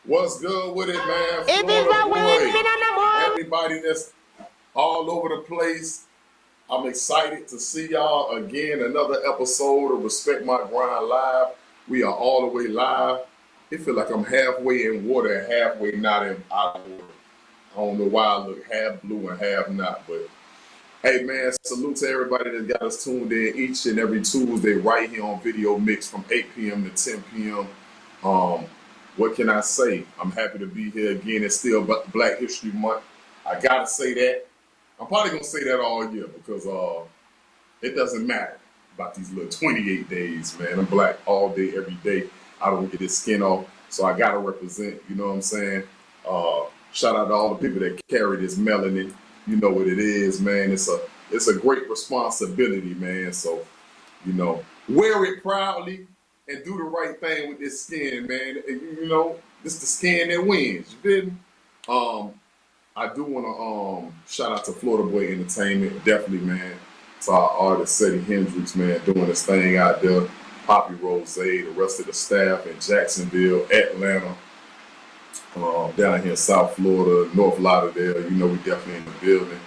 What's good with it, man? If it's Florida a wind, me boy. no more. Everybody that's all over the place. I'm excited to see y'all again. Another episode of Respect My Grind Live. We are all the way live. It feel like I'm halfway in water and halfway not in out of water. I don't know why I look half blue and half not, but hey man, salute to everybody that got us tuned in each and every Tuesday right here on Video Mix from 8 p.m. to 10 p.m. What can I say? I'm happy to be here again. It's still Black History Month. I gotta say that. I'm probably gonna say that all year because it doesn't matter about these little 28 days, man. I'm black all day, every day. I don't get this skin off, so I gotta represent. You know what I'm saying? Shout out to all the people that carry this melanin. You know what it is, man. It's a great responsibility, man. So, wear it proudly and do the right thing with this skin, man. And, this the skin that wins. You feel me? I do want to shout out to Florida Boy Entertainment, definitely, man. To our artist Seti Hendricks, man, doing his thing out there. Poppy Rose, the rest of the staff in Jacksonville, Atlanta, down here in South Florida, North Lauderdale. We definitely in the building.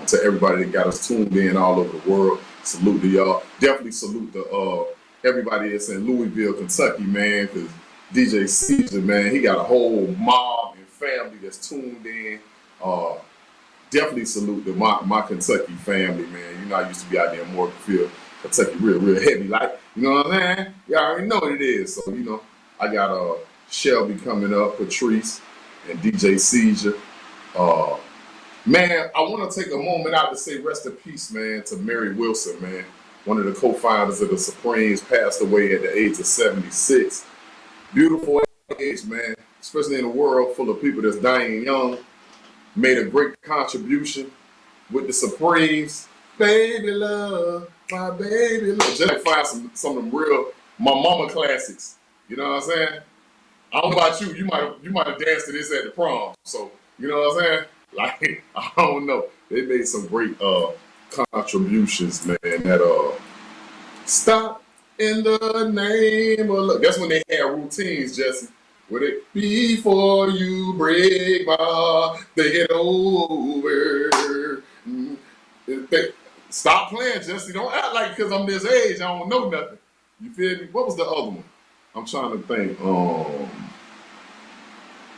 To everybody that got us tuned in all over the world, salute to y'all. Definitely salute to everybody that's in Louisville, Kentucky, man, because DJ Seizure, man, he got a whole mob and family that's tuned in. Definitely salute to my Kentucky family, man. I used to be out there in Morganfield, Kentucky, real heavy, like, you know what I'm saying? Y'all already know what it is. So, I got Shelby coming up, Patrice, and DJ Seizure. Man, I want to take a moment out to say rest in peace, man, to Mary Wilson, man. One of the co-founders of the Supremes, passed away at the age of 76. Beautiful age, man, especially in a world full of people that's dying young. Made a great contribution with the Supremes. Baby love, my baby love. Just like find some of them real my mama classics. You know what I'm saying? I don't know about you. You might have danced to this at the prom. So, you know what I'm saying? Like, I don't know. They made some great contributions, man. That stop in the name of love. That's when they had routines, Jesse. Would it before you break my heart, think it over? Stop playing, Jesse. Don't act like because I'm this age, I don't know nothing. You feel me? What was the other one? I'm trying to think.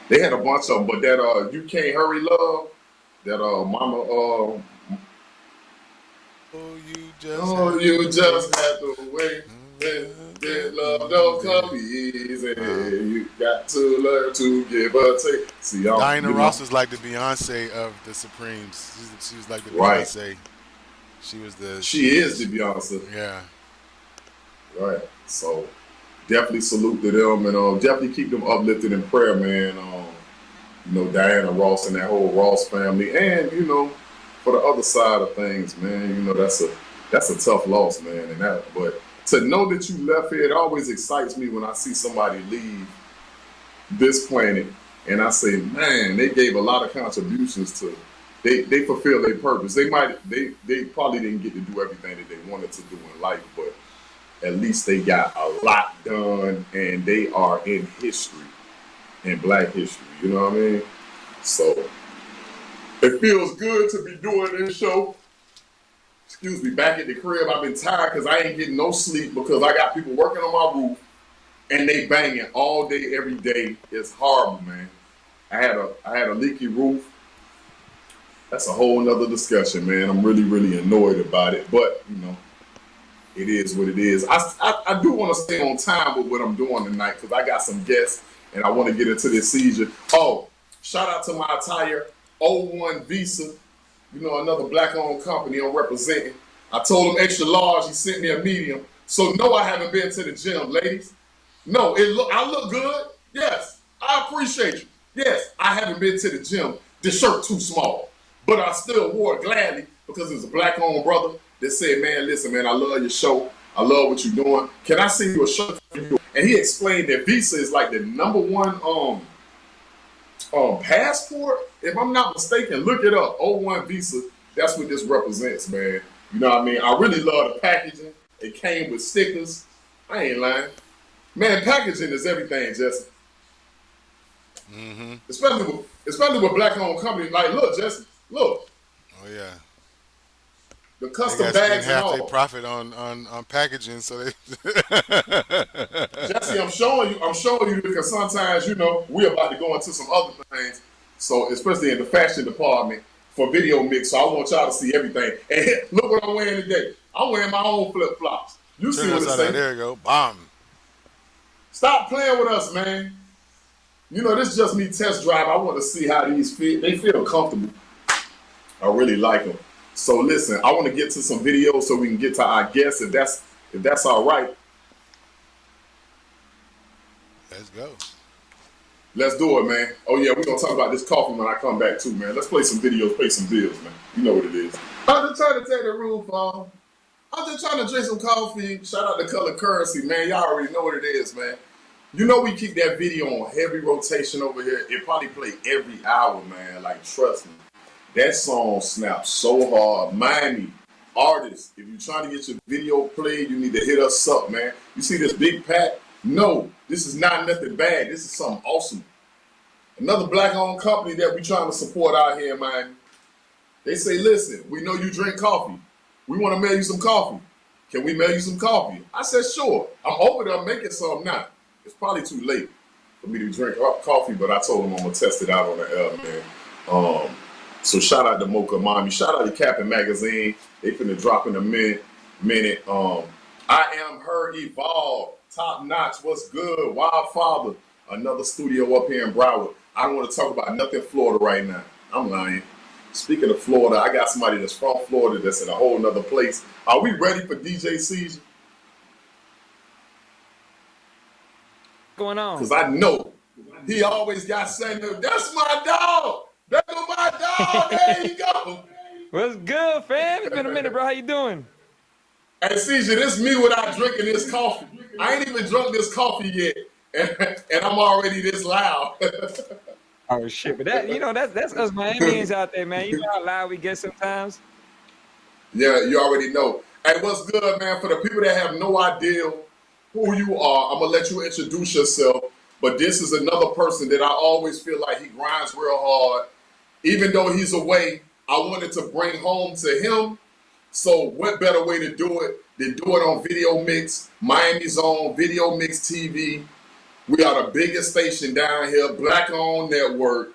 They had a bunch of them, but that You Can't Hurry Love, that Mama you just have to wait. Love don't come easy. You got to learn to give or take. See, Diana Ross is like the Beyonce of the Supremes. She was like the Beyonce. She is the Beyonce. Yeah. Right. So definitely salute to them and definitely keep them uplifted in prayer, man. Diana Ross and that whole Ross family, and for the other side of things, man, that's a tough loss, man. But to know that you left here, it always excites me when I see somebody leave this planet, and I say, man, they gave a lot of contributions to. They fulfill their purpose. They probably didn't get to do everything that they wanted to do in life, but at least they got a lot done, and they are in history, in Black history. You know what I mean? So it feels good to be doing this show. Excuse me, back at the crib. I've been tired because I ain't getting no sleep because I got people working on my roof and they banging all day, every day. It's horrible, man. I had a leaky roof. That's a whole nother discussion, man. I'm really annoyed about it, but it is what it is. I do want to stay on time with what I'm doing tonight because I got some guests and I want to get into this seizure. Oh, shout out to my Attire 01 Visa. Another black-owned company I'm representing. I told him extra large. He sent me a medium. So no, I haven't been to the gym, ladies. No, I look good. Yes, I appreciate you. Yes, I haven't been to the gym. The shirt too small, but I still wore it gladly because it was a black-owned brother that said, "Man, listen, man, I love your show. I love what you're doing. Can I send you a shirt for you?" And he explained that Visa is like the #1 passport. If I'm not mistaken, look it up. 01 Visa. That's what this represents, man. You know what I mean? I really love the packaging. It came with stickers. I ain't lying. Man, packaging is everything, Jesse. Mm-hmm. Especially with black-owned companies. Like, look, Jesse, look, Oh yeah. the They custom got to spend bags and half their all. profit on packaging, so they. Jesse, I'm showing you because sometimes, we're about to go into some other things. So, especially in the fashion department for video mix. So I want y'all to see everything. And look what I'm wearing today. I'm wearing my own flip flops. You Turn see what that it side out. say. There you go. Bomb. Stop playing with us, man. This is just me test drive. I want to see how these fit. They feel comfortable. I really like them. So listen, I want to get to some videos so we can get to our guests. If that's all right, Let's go. let's do it, man. Oh yeah, we're gonna talk about this coffee when I come back too, man. Let's play some videos, pay some bills, man. You know what it is. I'm just trying to take the roof off. I'm just trying to drink some coffee. Shout out to Color Currency, man. Y'all already know what it is, man. We keep that video on heavy rotation over here. It probably play every hour, man. Like, trust me. That song snaps so hard. Miami artists, if you're trying to get your video played, you need to hit us up, man. You see this big pack? No, this is not nothing bad. This is something awesome. Another black-owned company that we trying to support out here in Miami. They say, listen, we know you drink coffee. We want to mail you some coffee. Can we mail you some coffee? I said, sure. I'm over there making some now. It's probably too late for me to drink coffee, but I told them I'm going to test it out on the air, man. So shout out to Mocha Mommy. Shout out to Captain Magazine. They finna drop in a minute. I am her Evolve. Top notch. What's good? Wildfather. Another studio up here in Broward. I don't want to talk about nothing Florida right now. I'm lying. Speaking of Florida, I got somebody that's from Florida that's in a whole nother place. Are we ready for DJ Seizure? Going on? Because I know he always got something. That's my dog. That's my dog. There you go. What's good, fam? It's been a minute, bro. How you doing? Hey, Seizure, this me without drinking this coffee. I ain't even drunk this coffee yet, and I'm already this loud. Oh shit, but that's us Miamians out there, man. You know how loud we get sometimes. Yeah, you already know. Hey, what's good, man? For the people that have no idea who you are, I'm gonna let you introduce yourself. But this is another person that I always feel like he grinds real hard. Even though he's away, I wanted to bring home to him. So what better way to do it than do it on Video Mix, Miami's own Video Mix TV. We are the biggest station down here, black-owned network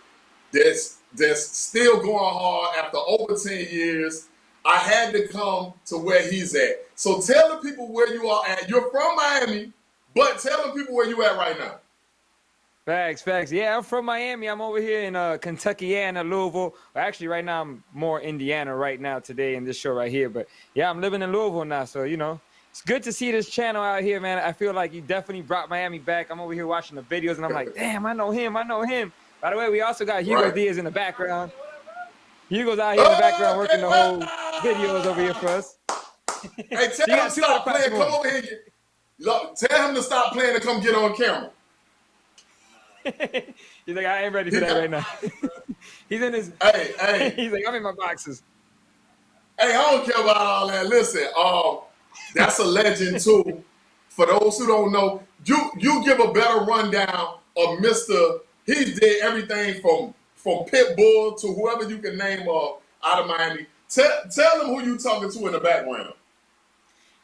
that's still going hard after over 10 years. I had to come to where he's at. So tell the people where you are at. You're from Miami, but tell the people where you at right now. Facts. Yeah, I'm from Miami. I'm over here in Kentuckiana, Louisville. Well, actually, right now I'm more Indiana right now today in this show right here. But yeah, I'm living in Louisville now, so it's good to see this channel out here, man. I feel like you definitely brought Miami back. I'm over here watching the videos, and I'm like, damn, I know him. By the way, we also got Hugo Right. Diaz in the background. Hugo's out here in the background working the Okay. whole videos over here for us. Hey, So you tell him got to two of the stop playing. classic Come ones. over here. Look, tell him to stop playing and come get on camera. He's like, I ain't ready for He that got, right now. He's in his. hey, He's like, I'm in my boxes. I don't care about all that. Listen, that's a legend too. For those who don't know, you give a better rundown of Mister. He did everything from Pitbull to whoever you can name out of Miami. Tell them who you talking to in the background.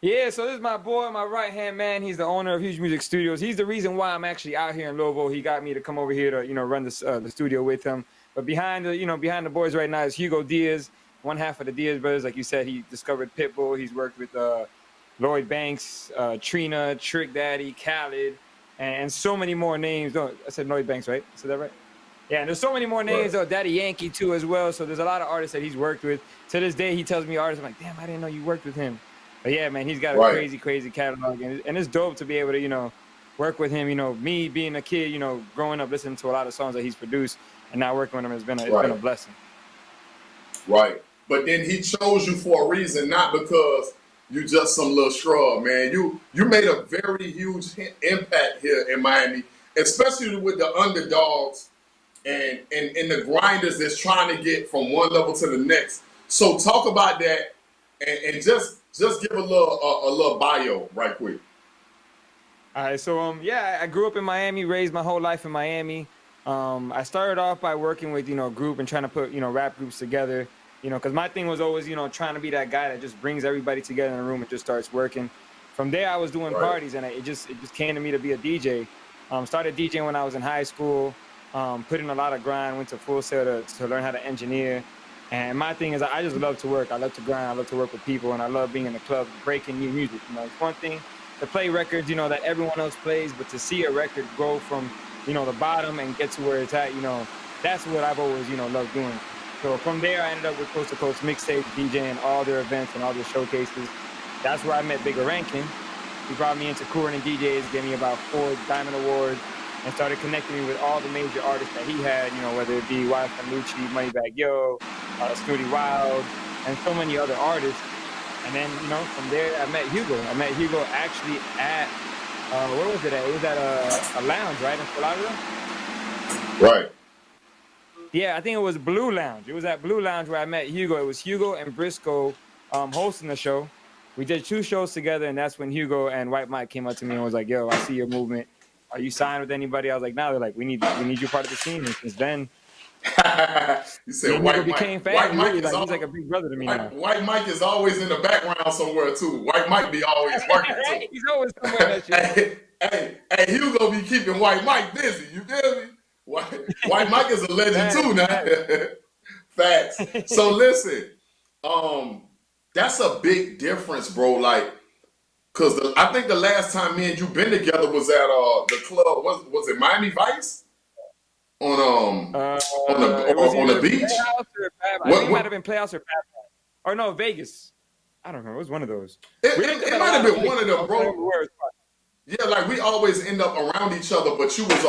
Yeah, so this is my boy, my right hand man. He's the owner of Huge Music Studios. He's the reason why I'm actually out here in Louisville. He got me to come over here to run the studio with him. But behind the boys right now is Hugo Diaz, one half of the Diaz brothers. Like you said, he discovered Pitbull. He's worked with Lloyd Banks, Trina, Trick Daddy, Khaled, and so many more names. No, I said Lloyd Banks, right? I said that right? Yeah, and there's so many more names. Right. Daddy Yankee too as well. So there's a lot of artists that he's worked with. To this day, he tells me artists. I'm like, damn, I didn't know you worked with him. But yeah, man, he's got a Right. crazy catalog, and it's dope to be able to work with him. Me being a kid, growing up listening to a lot of songs that he's produced, and now working with him it's been a blessing. Right. But then he chose you for a reason, not because you just some little scrub, man. You made a very huge impact here in Miami, especially with the underdogs and the grinders that's trying to get from one level to the next. So talk about that and just give a little bio right quick. All right, so yeah, I grew up in Miami, raised my whole life in Miami. I started off by working with, a group and trying to put, rap groups together, because my thing was always, trying to be that guy that just brings everybody together in a room and just starts working. From there, I was doing Right. parties, and it just came to me to be a DJ. Started DJing when I was in high school. Put in a lot of grind. Went to Full Sail to learn how to engineer. And my thing is, I just love to work. I love to grind. I love to work with people, and I love being in the club, breaking new music. It's one thing to play records, that everyone else plays, but to see a record grow from, the bottom and get to where it's at, that's what I've always, loved doing. So from there, I ended up with Coast to Coast Mixtapes, DJing all their events and all their showcases. That's where I met Bigger Rankin. He brought me into touring and DJs, gave me about 4 Diamond Awards, and started connecting me with all the major artists that he had, whether it be Wild Fanucci, Moneybagg Yo, Snooty Wild, and so many other artists. And then, from there, I met Hugo. I met Hugo actually at, where was it at? It was at a lounge, right, in Fort Lauderdale? Right. Yeah, I think it was Blue Lounge. It was at Blue Lounge where I met Hugo. It was Hugo and Briscoe hosting the show. We did 2 shows together, and that's when Hugo and White Mike came up to me and was like, "Yo, I see your movement. Are you signed with anybody?" I was like, "No." They're like, "We need you part of the scene." And since then, You me said and Hugo White Mike. became White family. Mike Really, is like he's like all. a big brother to me now. White Mike is always in the background somewhere too. White Mike be always working too. He's always somewhere in that shit. Hey, Hugo be keeping White Mike busy. You feel me? White Mike is a legend Facts, too now. Facts. So listen, that's a big difference, bro. Like, cause I think the last time me and you been together was at the club. Was it Miami Vice on It was on the either beach? Playhouse or Pab. I think it might have been Playhouse or Pab. Or no, Vegas. I don't know. It was one of those. We linked up It at a might have lot of been places. one of I them, don't remember bro. where it was. Yeah, like we always end up around each other, but you was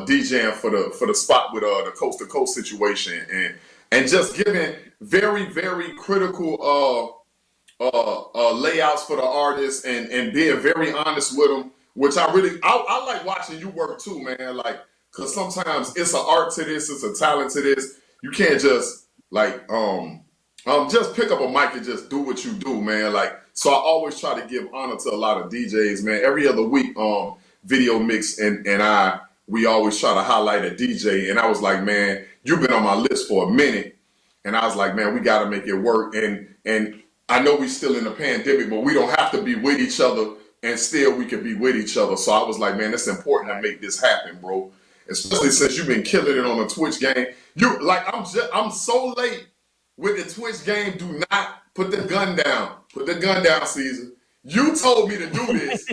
DJing for the spot with the coast to coast situation and just giving very very critical layouts for the artists and being very honest with them, which I like watching you work too, man. Like, cause sometimes it's an art to this, it's a talent to this. You can't just like just pick up a mic and just do what you do, man. Like, so I always try to give honor to a lot of DJs, man. Every other week, Video Mix and we always try to highlight a DJ. And I was like, man, you've been on my list for a minute. And I was like, man, we got to make it work. And I know we still in the pandemic, but we don't have to be with each other, and still we can be with each other. So I was like, man, it's important to make this happen, bro. Especially since you've been killing it on the Twitch game. You like, I'm so late with the Twitch game. Do not put the gun down. Put the gun down, Caesar. You told me to do this,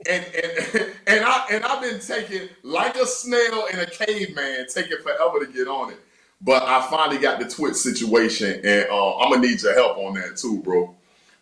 and I've been taking like a snail and a caveman, taking forever to get on it. But I finally got the Twitch situation, and I'm gonna need your help on that too, bro.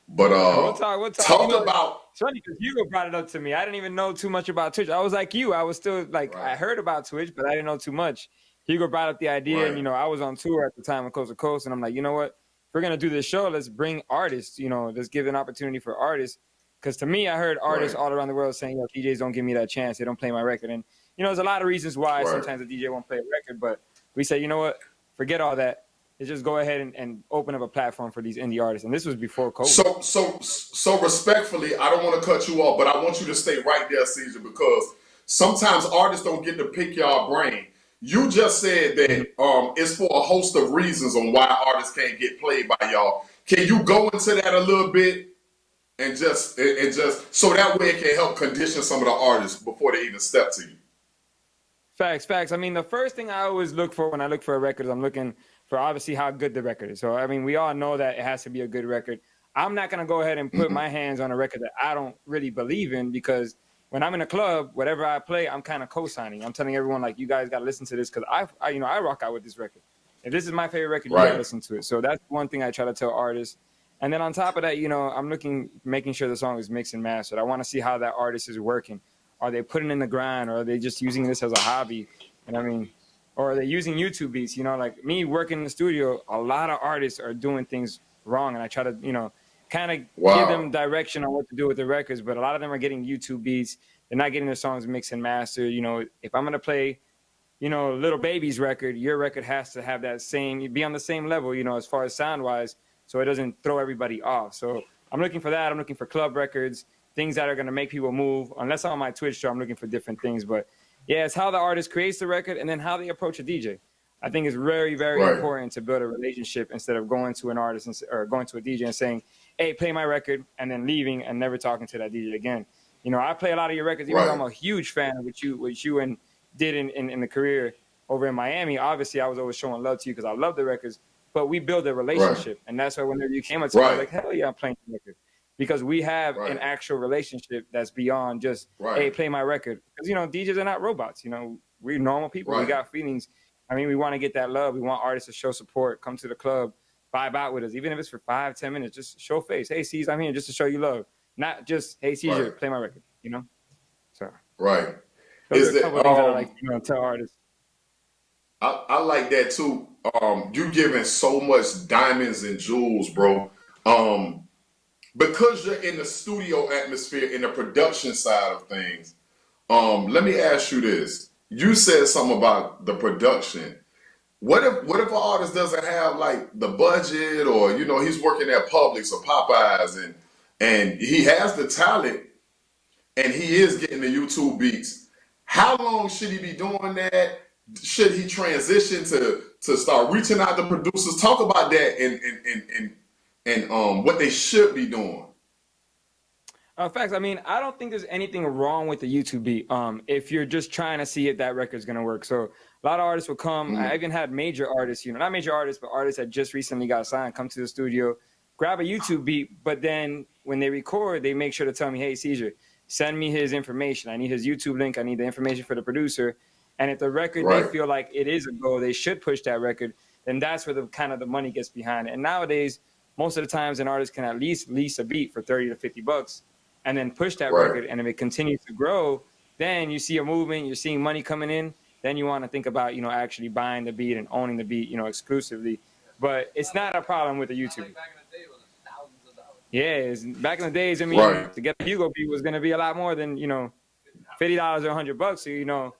But We'll talk. We'll talk. talk about It's funny because Hugo brought it up to me. I didn't even know too much about Twitch. I was like you. I was still like, right, I heard about Twitch, but I didn't know too much. Hugo brought up the idea, and right, I was on tour at the time with Coast to Coast, and I'm like, you know what? If we're gonna do this show, let's bring artists. Let's give an opportunity for artists. Because to me, I heard artists right, all around the world saying, "Yo, DJs don't give me that chance. They don't play my record." And there's a lot of reasons why right. sometimes a DJ won't play a record. But we say, you know what? Forget all that. Let's just go ahead and open up a platform for these indie artists. And this was before COVID. So respectfully, I don't want to cut you off, but I want you to stay right there, Caesar, because sometimes artists don't get to pick your brain. You just said that it's for a host of reasons on why artists can't get played by y'all. Can you go into that a little bit and just so that way it can help condition some of the artists before they even step to you? Facts. I mean, the first thing I always look for when I look for a record is I'm looking for obviously how good the record is. So, I mean, we all know that it has to be a good record. I'm not going to go ahead and put my hands on a record that I don't really believe in, because when I'm in a club, whatever I play, I'm kind of co-signing. I'm telling everyone, like, you guys got to listen to this because I rock out with this record. If this is my favorite record, you got to Right, listen to it. So that's one thing I try to tell artists. And then on top of that, I'm making sure the song is mixed and mastered. I want to see how that artist is working. Are they putting in the grind, or are they just using this as a hobby? And I mean, or are they using YouTube beats? Like me working in the studio, a lot of artists are doing things wrong, and I try to, kind of give them wow, direction on what to do with the records. But a lot of them are getting YouTube beats. They're not getting their songs mixed and mastered. If I'm gonna play, Little Baby's record, your record has to have that same, be on the same level, as far as sound wise, so it doesn't throw everybody off. So I'm looking for that. I'm looking for club records, things that are going to make people move. Unless I'm on my Twitch show, I'm looking for different things. But Yeah, it's how the artist creates the record and then how they approach a DJ. I think it's very, very Right. important to build a relationship instead of going to an artist or going to a DJ and saying, "Hey, play my record," and then leaving and never talking to that DJ again. I play a lot of your records, even though I'm Right. a huge fan of what you and did in the career over in Miami. Obviously, I was always showing love to you because I love the records, but we build a Right. relationship, and that's why whenever you came up to me, I was Right. like, "Hell yeah, I'm playing the record," because we have an Right. actual relationship that's beyond just, "Hey, Right. play my record," because DJs are not robots. We're normal people. We Right. got feelings. I mean, we want to get that love. We want artists to show support, come to the club, vibe out with us, even if it's for 5, 10 minutes. Just show face. Hey, C's, I'm here just to show you love, not just, "Hey, Caesar, Right. play my record." So Right. those are Is a that couple of things that I like to tell artists. I like that too. You giving so much diamonds and jewels, bro. Um, because you're in the studio atmosphere, in the production side of things. Let me ask you this. You said something about the production. What if an artist doesn't have like the budget, or he's working at Publix or Popeyes, and he has the talent and he is getting the YouTube beats? How long should he be doing that? Should he transition to start reaching out to producers? Talk about that and what they should be doing. Facts. I mean, I don't think there's anything wrong with the YouTube beat. If you're just trying to see if that record's gonna work. So a lot of artists will come. I Mm, even had major artists, not major artists, but artists that just recently got signed, come to the studio, grab a YouTube beat, but then when they record, they make sure to tell me, "Hey, Seizure, send me his information. I need his YouTube link. I need the information for the producer." And if the record they right, feel like it is a go, they should push that record. Then that's where the kind of the money gets behind it. And nowadays, most of the times, an artist can at least lease a beat for $30 to $50 and then push that right, record. And if it continues to grow, then you see a movement, you're seeing money coming in. Then you want to think about, actually buying the beat and owning the beat, exclusively. But it's not a problem with the YouTube. Yeah, back in the days, I right, mean, to get a Hugo beat was going to be a lot more than, $50 or $100. So,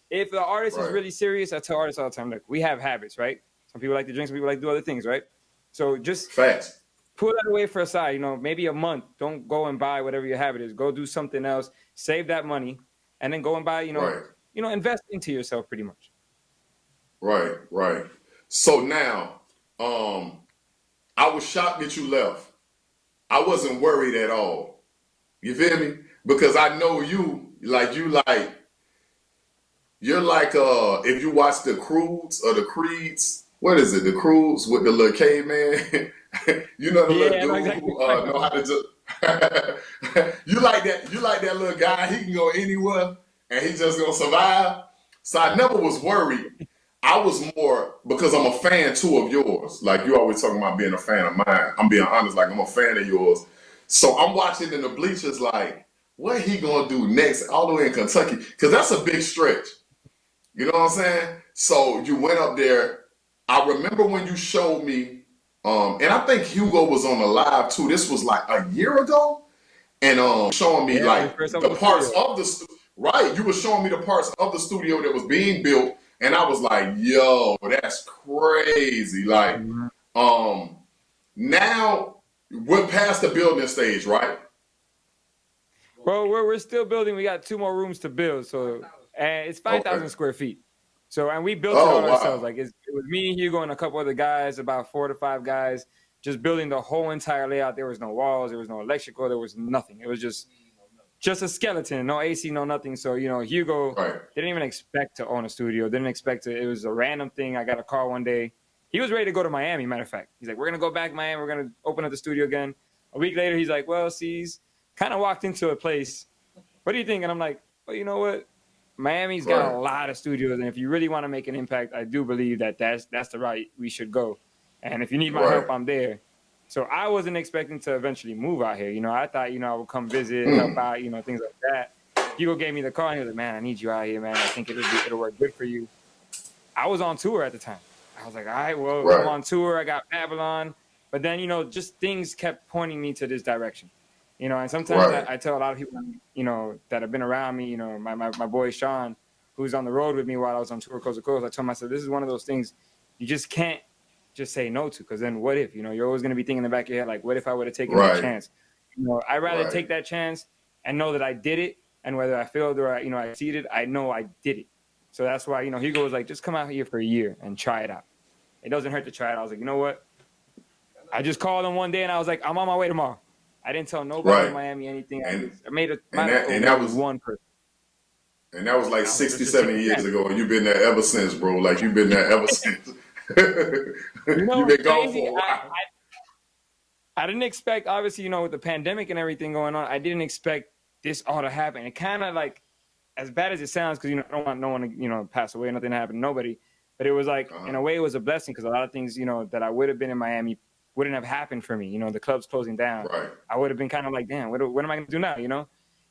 if the artist is right. really serious, I tell artists all the time, look, we have habits, right? Some people like to drink, some people like to do other things, right? So just Facts. pull that away for a side, maybe a month. Don't go and buy whatever your habit is. Go do something else. Save that money, and then go and buy. Right, Invest into yourself, pretty much. right, right. So now, I was shocked that you left. I wasn't worried at all. You feel me? Because I know you're like if you watch the Crudes or the Creeds, what is it? The Crudes with the little caveman. You know the little Yeah, I know dude exactly who what you're talking know how about. to just you like that little guy, he can go anywhere and he just gonna survive. So I never was worried. I was more because I'm a fan too of yours. Like you always talking about being a fan of mine. I'm being honest, like I'm a fan of yours. So I'm watching in the bleachers like, what he gonna do next all the way in Kentucky? Because that's a big stretch. You know what I'm saying? So you went up there. I remember when you showed me, and I think Hugo was on the live too. This was like a year ago, and showing me Yeah, when we like first opened the the parts studio. of right. You were showing me the parts of the studio that was being built, and I was like, "Yo, that's crazy!" Like, Mhm. um, now we're past the building stage, right? Well, we're still building. We got 2 more rooms to build, so and it's Okay. 5,000 square feet. So, and we built it Oh all ourselves. wow. Like it was me, Hugo, and a couple other guys, about 4 to 5 guys, just building the whole entire layout. There was no walls, there was no electrical, there was nothing. It was just a skeleton, no AC, no nothing. So, Hugo Right. didn't even expect to own a studio. Didn't expect to. It was a random thing. I got a call one day. He was ready to go to Miami. Matter of fact, he's like, "We're gonna go back to Miami. We're gonna open up the studio again." A week later, he's like, "Well, C's kind of walked into a place. What do you think?" And I'm like, "Well, you know what? Miami's got Right. a lot of studios, and if you really want to make an impact, I do believe that's the route we should go. And if you need my Right. help, I'm there." So I wasn't expecting to eventually move out here. I thought, I would come visit, help Mm. out, things like that. Hugo gave me the call and he was like, "Man, I need you out here, man. I think it'll work good for you." I was on tour at the time. I was like, "All right, well, I'm Right. on tour. I got Babylon." But then, just things kept pointing me to this direction. And sometimes Right. I tell a lot of people, that have been around me, my boy Sean, who's on the road with me while I was on tour coast to coast. I told him, I said, "This is one of those things you just can't just say no to, because then what if, you're always going to be thinking in the back of your head, like, what if I would have taken that Right. chance? I'd rather Right. take that chance and know that I did it and whether I failed or I succeeded, I know I did it. So that's why Hugo was like, just come out here for a year and try it out. It doesn't hurt to try it. I was like, you know what? I just called him one day and I was like, I'm on my way tomorrow. I didn't tell nobody in Right. Miami anything. And I made it. and Might have that told and that maybe was one person. and that was like And I was like, 60, let's just see 70 what years happens. ago, and you've been there ever since, bro. Like you've been there ever since. You know You've what's been gone crazy? for a while. I didn't expect, obviously, with the pandemic and everything going on, I didn't expect this all to happen. It kind of like, as bad as it sounds, because I don't want no one to pass away, nothing to happen to nobody. But it was like, in a way, it was a blessing because a lot of things, that I would have been in Miami wouldn't have happened for me. The club's closing down. Right. I would have been kind of like, damn, what am I going to do now?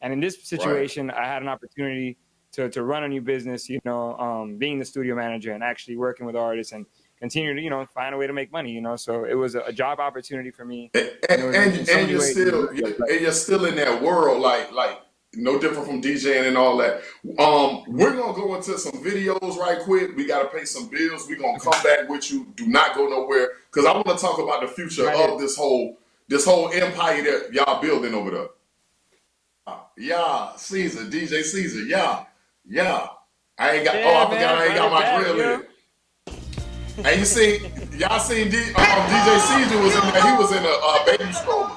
And in this situation, I had an opportunity to run a new business, being the studio manager and actually working with artists and continue to, find a way to make money, So it was a job opportunity for me. And it was in so many You're ways. still in that world, like no different from DJing and all that. We're gonna go into some videos right quick. We gotta pay some bills. We're gonna come back with you. Do not go nowhere because I want to talk about the future of this whole empire that y'all building over there. Yeah, Caesar, DJ Caesar. Yeah. I ain't got. Yeah, I forgot I ain't got my grill in. And y'all seen DJ Seizure was in there. He was in a baby stroller.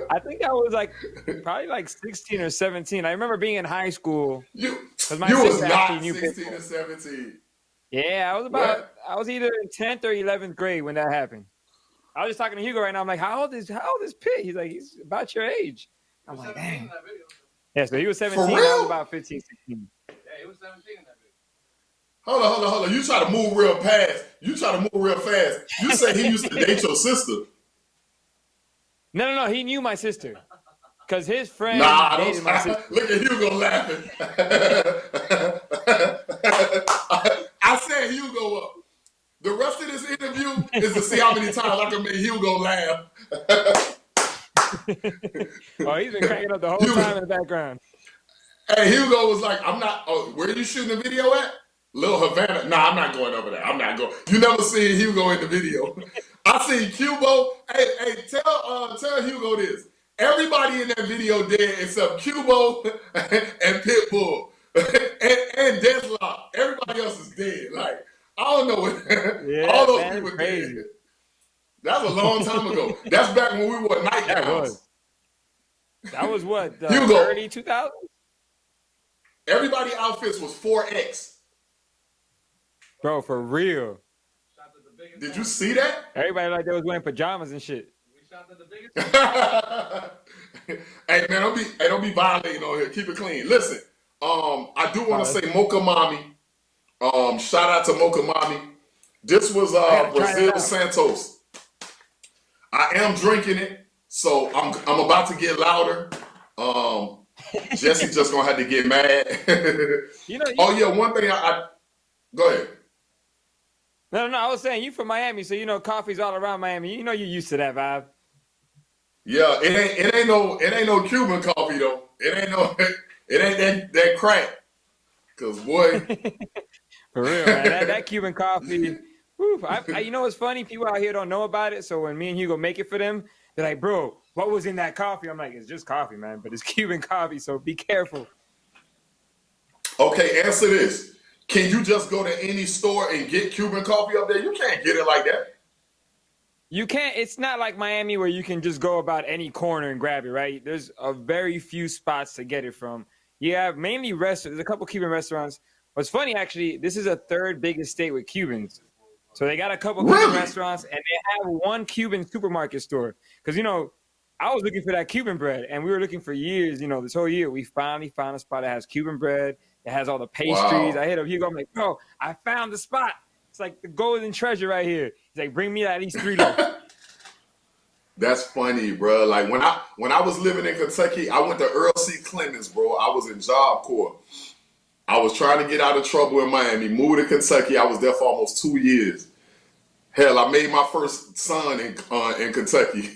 I think I was like probably like 16 or 17. I remember being in high school because my You was sister actually not knew 16 Pitbull. or 17. Yeah, I was either in 10th or 11th grade when that happened. I was just talking to Hugo right now. I'm like, how old is Pitt? He's like, he's about your age. I'm like, dang. Yeah, so he was 17. I was about 15, 16. Yeah, he was 17 in that video. Hold on. You try to move real fast. You say he used to date your sister. No. He knew my sister. Because his friend dated my sister. Look at Hugo laughing. I said Hugo up. The rest of this interview is to see how many times I can make Hugo laugh. Oh, he's been cracking up the whole time in the background. Hey, Hugo was like, I'm not, where are you shooting the video at? Little Havana. Nah, I'm not going over there. I'm not going. You never seen Hugo in the video. I seen Cubo. Hey, tell Hugo this. Everybody in that video dead except Cubo and Pitbull and Deadlock. Everybody else is dead. Like, I don't know what. All those people crazy. Dead. That was a long time ago. That's back when we wore nightgowns. That was what? Hugo, early 2000s? Everybody outfits was 4X. Bro, for real. Did you see that? Everybody like they was wearing pajamas and shit. We shot at the biggest. Hey man, don't be violating on here. Keep it clean. Listen, I do want to say Mocha Mommy. Shout out to Mocha Mommy. This was Brazil Santos. I am drinking it, so I'm about to get louder. Jesse just gonna have to get mad. One thing I go ahead. No. I was saying you from Miami, so coffee's all around Miami. You're used to that vibe. Yeah, it ain't no Cuban coffee though. It ain't that crack. Cause boy, for real, man, that Cuban coffee. Whew, you know what's funny? People out here don't know about it. So when me and Hugo make it for them, they're like, "Bro, what was in that coffee?" I'm like, "It's just coffee, man, but it's Cuban coffee, so be careful." Okay, answer this. Can you just go to any store and get Cuban coffee up there? You can't get it like that. You can't. It's not like Miami where you can just go about any corner and grab it, right? There's a very few spots to get it from. You have mainly restaurants. There's a couple Cuban restaurants. What's funny, actually, this is a third biggest state with Cubans. So they got a couple Cuban restaurants, and they have one Cuban supermarket store. Because, I was looking for that Cuban bread, and we were looking for years, this whole year. We finally found a spot that has Cuban bread. It has all the pastries. Wow. I hit up Hugo. I'm like, bro, I found the spot. It's like the golden treasure right here. He's like, bring me at least 3 loaves. That's funny, bro. Like when I was living in Kentucky, I went to Earl C. Clemens, bro. I was in Job Corps. I was trying to get out of trouble in Miami. Moved to Kentucky. I was there for almost 2 years. Hell, I made my first son in Kentucky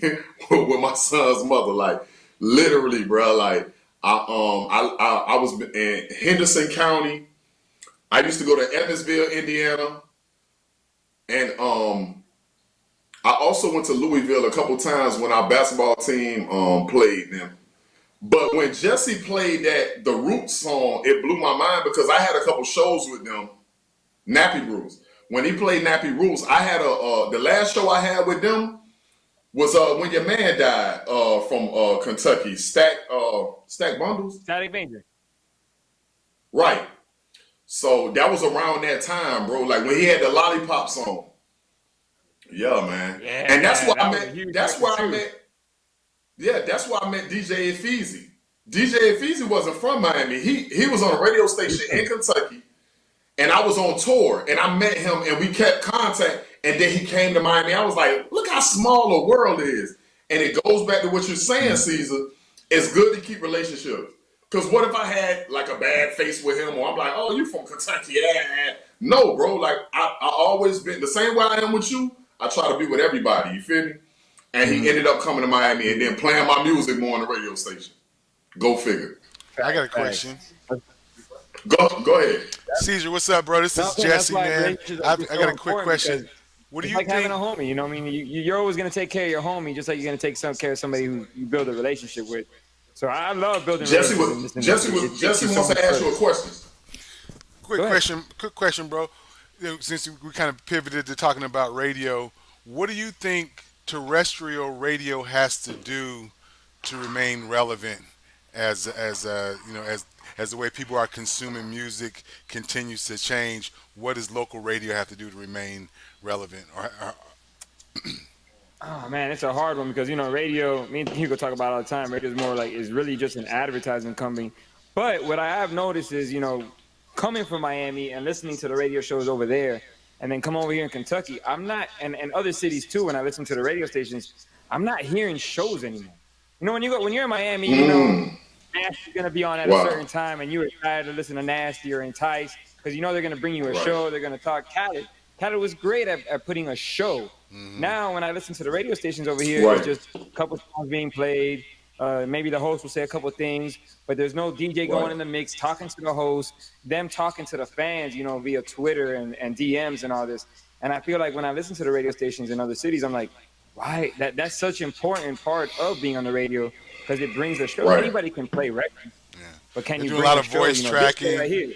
with my son's mother. Like literally, bro. Like I was in Henderson County. I used to go to Evansville, Indiana, and I also went to Louisville a couple times when our basketball team played them. But when Jesse played the Roots song, it blew my mind because I had a couple shows with them, Nappy Roots. When he played Nappy Roots, I had the last show I had with them was when your man died from Kentucky, Stack Bundles. Static Major. Right. So that was around that time, bro. Like when he had the Lollipop song. Yeah, man. Yeah, And that's what that I was a met. huge That's record where I too. met. Yeah, that's why I met DJ Efeezy. DJ Efeezy wasn't from Miami. He was on a radio station in Kentucky, and I was on tour, and I met him, and we kept contact. And then he came to Miami. I was like, look how small the world is. And it goes back to what you're saying, Caesar. It's good to keep relationships. Because what if I had like a bad face with him, or I'm like, oh, you from Kentucky? Yeah. No, bro. Like I always been the same way I am with you. I try to be with everybody. You feel me? And he ended up coming to Miami and then playing my music more on the radio station. Go figure. I got a question. Go ahead. Caesar, what's up, bro? This is That's Jesse, why man. relationships I are so got a quick important question. because What do it's you like having think? a homie. You know what I mean? You're always going to take care of your homie just like you're going to take care of somebody who you build a relationship with. So I love building relationships in this industry. It takes Jesse you so wants much to ask you a further. question. Quick Go ahead. question, bro. Since we kind of pivoted to talking about radio, what do you think terrestrial radio has to do to remain relevant as the way people are consuming music continues to change? What does local radio have to do to remain relevant? Oh man, it's a hard one because radio. Me and Hugo talk about it all the time. Radio is more like is really just an advertisement company. But what I have noticed is coming from Miami and listening to the radio shows over there, and then come over here in Kentucky. I'm not, and other cities too. When I listen to the radio stations, I'm not hearing shows anymore. When you're in Miami, Nasty's gonna be on at a Wow. certain time, and you're excited to listen to Nasty or Entice because they're gonna bring you a Right. show. They're gonna talk. Khaled was great at putting a show. Now, when I listen to the radio stations over here, it's Right. just a couple songs being played. Maybe the host will say a couple things, but there's no DJ going Right. in the mix, talking to the host, them talking to the fans, via Twitter and DMs and all this. And I feel like when I listen to the radio stations in other cities, I'm like, why? That's such an important part of being on the radio because it brings a show. Right. Anybody can play records, Yeah, but can they you do a bring lot a of show? voice This show right tracking. here.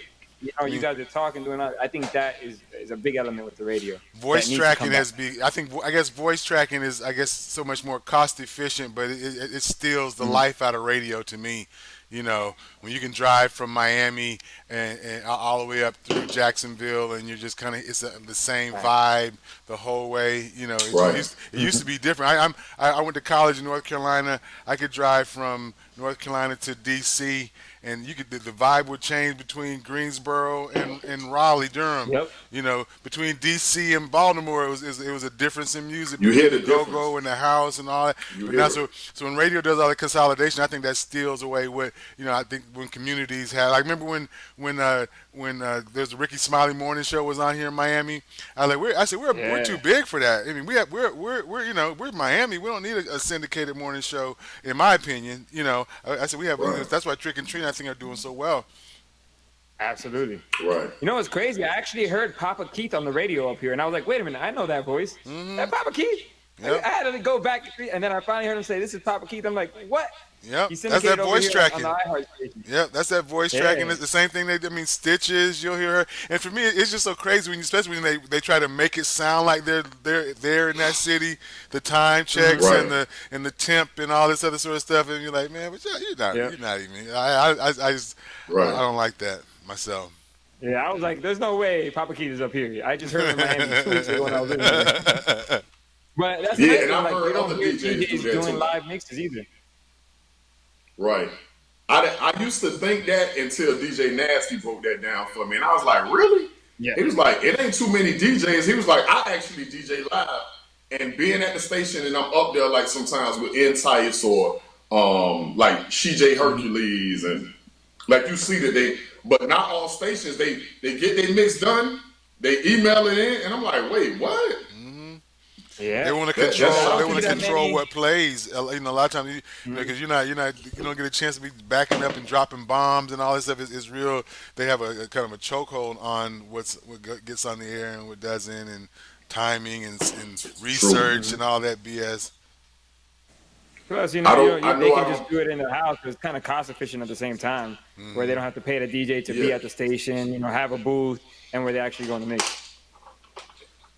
I You mean, guys are talking, doing all. I think that is a big element with the radio that voice needs to come tracking back. I guess voice tracking is so much more cost efficient, but it steals the life out of radio to me. When you can drive from Miami and all the way up through Jacksonville, and you're just kind of the same vibe the whole way. Right. It used to be different. I went to college in North Carolina. I could drive from North Carolina to D.C. and the vibe would change between Greensboro and Raleigh, Durham. Yep. Between D.C. and Baltimore, it was a difference in music You hear between the the difference. go-go and the house and all that. You But hear now, it. so when radio does all the consolidation, I think that steals away what I think when communities have. I remember when there's a Ricky Smiley morning show was on here in Miami. I said we're too Yeah. big for that. I mean we're Miami. We don't need a syndicated morning show, in my opinion. I said we have. Right. That's why Trick and Trina I think are doing so well. Absolutely. Right. What's crazy? I actually heard Papa Keith on the radio up here, and I was like, wait a minute, I know that voice. That Papa Keith? Yep. I had to go back, and then I finally heard him say, this is Papa Keith. I'm like, what? Yep, He's that's syndicated that over voice here on tracking. the iHeart station. Yep, that's that voice Yeah. tracking. It's the same thing. Stitches. You'll hear her, and for me, it's just so crazy especially when they try to make it sound like they're there in that city. The time checks Right. and the temp and all this other sort of stuff, and you're like, man, but you're not even. I Right. don't like that myself. Yeah, I was like, there's no way Papa Keith is up here. I just heard him in Miami 2 weeks ago when I was in there. But that's Yeah, another and thing. I've Like, heard you don't other hear DJs do DJs that doing too. live mixes either. Right. I used to think that until DJ Nasty broke that down for me, and I was like, really? Yeah. He was like, it ain't too many DJs. He was like, I actually DJ live, and being at the station, and I'm up there like sometimes with Entice or like CJ Hercules, and like you see that but not all stations they get their mix done, they email it in, and I'm like, wait, what? Yeah. They want to That's control. how They I want to see that control many- what plays. A lot of times, because you don't get a chance to be backing up and dropping bombs and all this stuff. Is real. They have a kind of a chokehold on what gets on the air and what doesn't, and timing and True. research and all that BS. Plus, I don't. I they know. can I just don't. do it in their house. It's kind of cost efficient at the same time, where they don't have to pay the DJ to Yeah. be at the station, have a booth, and where they're actually going to mix.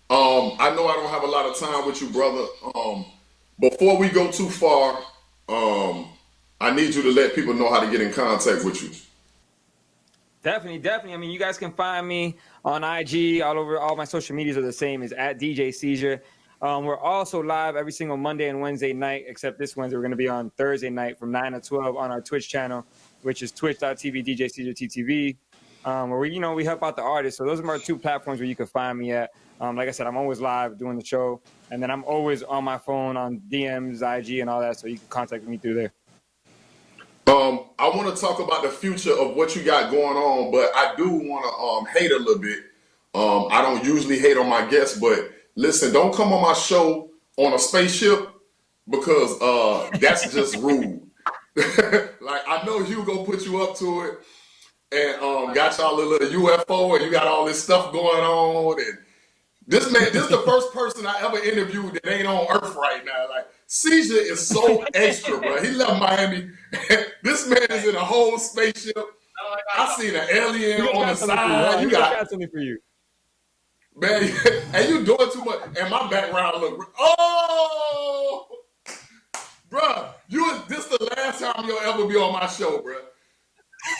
I know I don't have a lot of time with you, brother. Before we go too far, I need you to let people know how to get in contact with you. Definitely, definitely. I mean, you guys can find me on IG, all over. All my social medias are the same, is at DJ Seizure. We're also live every single Monday and Wednesday night, except this Wednesday we're going to be on Thursday night from 9 to 12 on our Twitch channel, which is twitch.tv DJ Seizure TTV, where we help out the artists. So those are my two platforms where you can find me at. Like I said, I'm always live doing the show, and then I'm always on my phone on DMs, IG, and all that, so you can contact me through there. I want to talk about the future of what you got going on, but I do want to hate a little bit. I don't usually hate on my guests, but listen, don't come on my show on a spaceship because that's just rude. Like I know Hugo put you up to it and got y'all a little UFO and you got all this stuff going on and this is the first person I ever interviewed that ain't on Earth right now. Like Seizure is so extra, bro. He left Miami. This man is in a whole spaceship. I seen an alien on the side. You got something for you. man, and you doing too much. And my background look. Oh, bro, this the last time you'll ever be on my show, bro.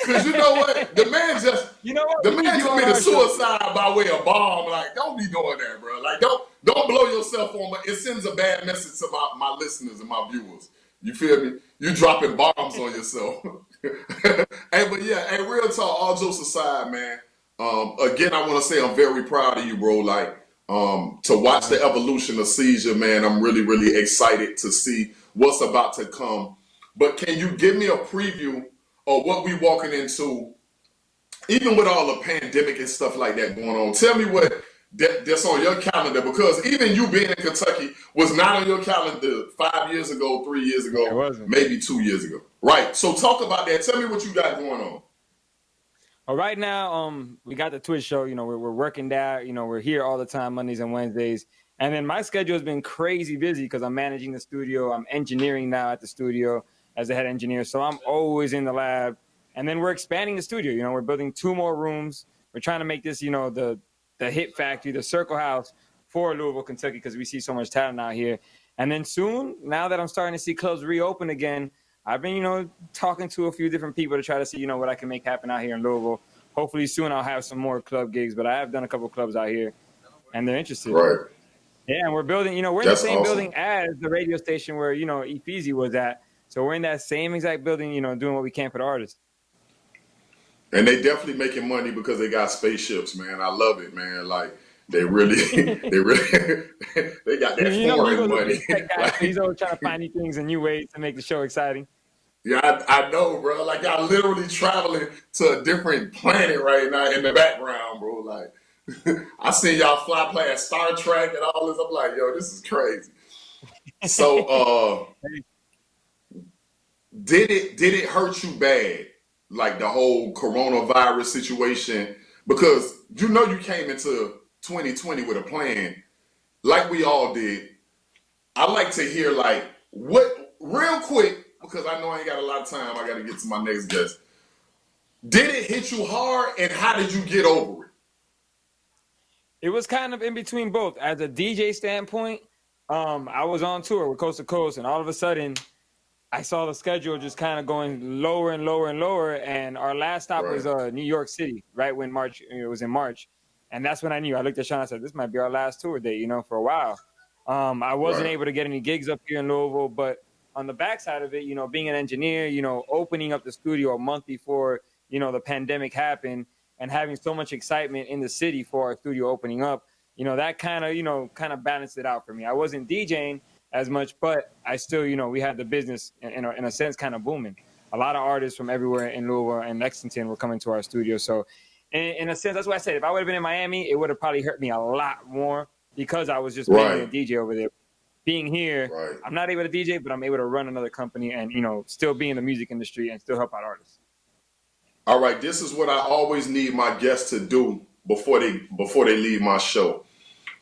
Cause you know what? The man just the man committed suicide by way of bomb. Like, don't be doing that, bro. Like, don't blow yourself on, but it sends a bad message to my listeners and my viewers. You feel me? You dropping bombs on yourself. Hey, but yeah, hey, real talk, all jokes aside, man. Again, I want to say I'm very proud of you, bro. Like, to watch the evolution of Seizure, man, I'm really, really excited to see what's about to come. But can you give me a preview or what we walking into, even with all the pandemic and stuff like that going on? Tell me what that's on your calendar, because even you being in Kentucky was not on your calendar 5 years ago, 3 years ago, maybe 2 years ago. Right. So talk about that. Tell me what you got going on. Well, right now, we got the Twitch show. We're working that. We're here all the time, Mondays and Wednesdays. And then my schedule has been crazy busy because I'm managing the studio. I'm engineering now at the studio as a head engineer. So I'm always in the lab. And then we're expanding the studio. We're building 2 more rooms. We're trying to make this, the hit factory, the Circle House for Louisville, Kentucky, because we see so much talent out here. And then soon, now that I'm starting to see clubs reopen again, I've been, talking to a few different people to try to see, what I can make happen out here in Louisville. Hopefully soon I'll have some more club gigs, but I have done a couple of clubs out here, and they're interested. Right. Yeah, and we're building, we're in the same building as the radio station where, Efeezy was at. So we're in that same exact building, doing what we can for the artists. And they definitely making money because they got spaceships, man. I love it, man. Like they really, they got that foreign money. Like, he's always trying to find new things and new ways to make the show exciting. Yeah, I know, bro. Like I'm literally traveling to a different planet right now in the background, bro. Like I seen y'all fly past Star Trek and all this. I'm like, yo, this is crazy. So, did it hurt you bad? Like the whole coronavirus situation, because you came into 2020 with a plan, like we all did. I like to hear like what real quick, because I know I ain't got a lot of time. I got to get to my next guest. Did it hit you hard, and how did you get over it? It was kind of in between both. As a DJ standpoint, I was on tour with Coast to Coast, and all of a sudden, I saw the schedule just kind of going lower and lower and lower. And our last stop was New York City, right when it was in March. And that's when I knew. I looked at Sean, I said, this might be our last tour date, for a while. I wasn't able to get any gigs up here in Louisville, but on the backside of it, being an engineer, opening up the studio a month before, the pandemic happened and having so much excitement in the city for our studio opening up, that kind of balanced it out for me. I wasn't DJing as much, but I still, we had the business in a sense kind of booming. A lot of artists from everywhere in Louisville and Lexington were coming to our studio. So in a sense, that's why I said if I would have been in Miami, it would have probably hurt me a lot more because I was just being a DJ over there. Being here, I'm not able to DJ, but I'm able to run another company and, still be in the music industry and still help out artists. All right, this is what I always need my guests to do before they leave my show.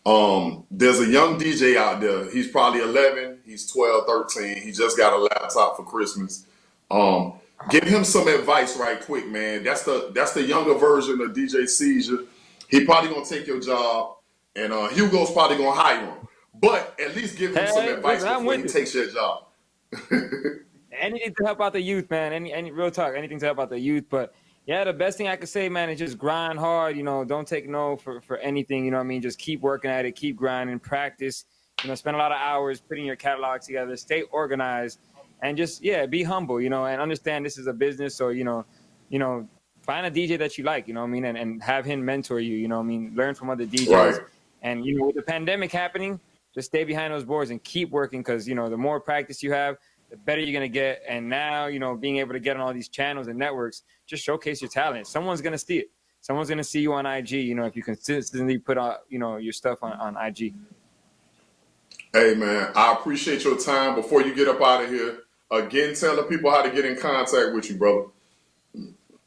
There's a young DJ out there. He's probably 11. He's 12, 13. He just got a laptop for Christmas. Um, Give him some advice right quick, man. That's the younger version of DJ Seizure. He probably gonna take your job, and Hugo's probably gonna hire him. But at least give him some Hey, advice listen, I'm before with he it. takes your job. Anything to help out the youth, man. Any real talk, anything to help out the youth. But yeah, the best thing I could say, man, is just grind hard. Don't take no for anything. You know what I mean? Just keep working at it, keep grinding, practice. Spend a lot of hours putting your catalog together, stay organized, and just be humble. And understand this is a business. So find a DJ that you like. You know what I mean, and have him mentor you. You know what I mean, learn from other DJs. Right. And with the pandemic happening, just stay behind those boards and keep working because the more practice you have, the better you're going to get. And now, being able to get on all these channels and networks, just showcase your talent. Someone's going to see it. Someone's going to see you on IG, if you consistently put out, your stuff on IG. Hey, man, I appreciate your time. Before you get up out of here, again, tell the people how to get in contact with you, brother.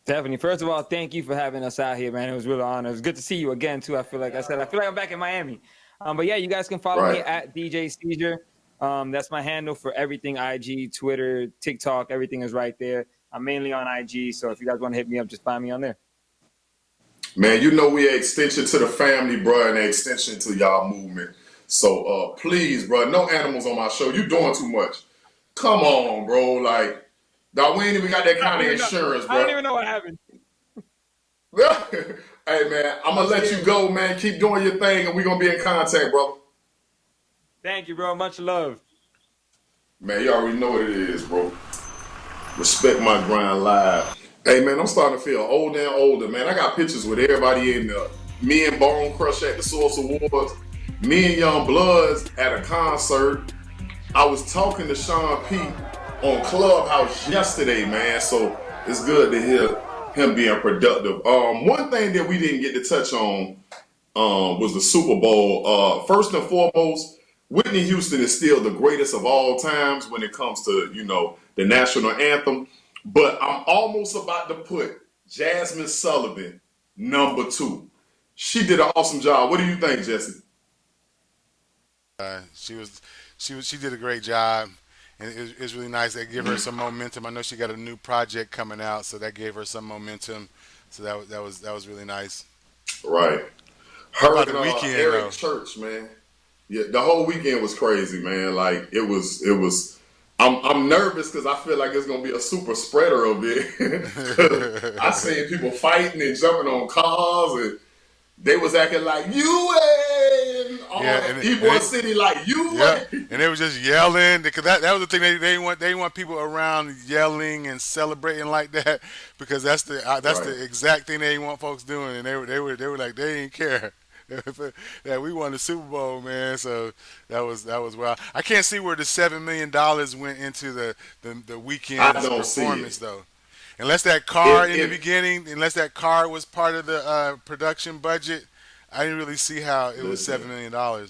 Definitely. First of all, thank you for having us out here, man. It was really an honor. It was good to see you again, too. I feel like I'm back in Miami. But yeah, you guys can follow me Right. at DJ Seizure. That's my handle for everything: IG, Twitter, TikTok. Everything is right there. I'm mainly on IG, so if you guys want to hit me up, just find me on there. Man, we an extension to the family, bro, and an extension to y'all movement. So please, bro, no animals on my show. You doing too much. Come on, bro. Like, dog, we ain't even got that kind of insurance, I don't bro. even know what happened. Hey, man, I'm going to let you go, man. Keep doing your thing, and we're going to be in contact, brother. Thank you, bro. Much love. Man, you already know what it is, bro. Respect my grind live. Hey, man, I'm starting to feel older and older, man. I got pictures with everybody in there. Me and Bone Crush at the Source Awards. Me and Young Bloods at a concert. I was talking to Sean P on Clubhouse yesterday, man. So it's good to hear him being productive. One thing that we didn't get to touch on was the Super Bowl. First and foremost, Whitney Houston is still the greatest of all times when it comes to, the national anthem. But I'm almost about to put Jasmine Sullivan number 2. She did an awesome job. What do you think, Jesse? She did a great job, and it was really nice. That gave her some momentum. I know she got a new project coming out, so that gave her some momentum. So that was really nice. Right. How Her about and the weekend Eric though? Church, man. Yeah, the whole weekend was crazy, man. Like it was. I'm nervous because I feel like it's gonna be a super spreader of it. I seen people fighting and jumping on cars, and they was acting like you and all Yeah, the Ybor City like you. yeah, and they were just yelling because that was the thing they want people around yelling and celebrating like that because that's Right. the exact thing they want folks doing, and they were like they didn't care. that we won the Super Bowl, man. So that was wild. I can't see where the $7 million went into the I weekend's don't see performance it. though. Unless that car in the If beginning, unless that car was part of the production budget, I didn't really see how it was listen, $7 million.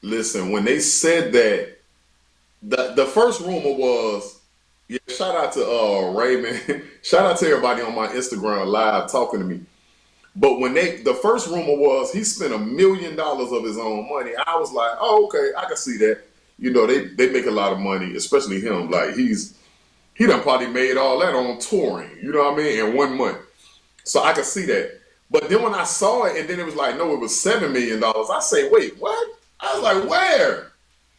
listen, when they said that, the first rumor was, yeah, shout out to Raymond, shout out to everybody on my Instagram live talking to me. But when the first rumor was he spent $1 million of his own money, I was like, oh, okay, I can see that. They make a lot of money, especially him. Like he done probably made all that on touring, you know what I mean, in 1 month. So I could see that. But then when I saw it, and then it was like, no, it was $7 million. I say, wait, what? I was like, where?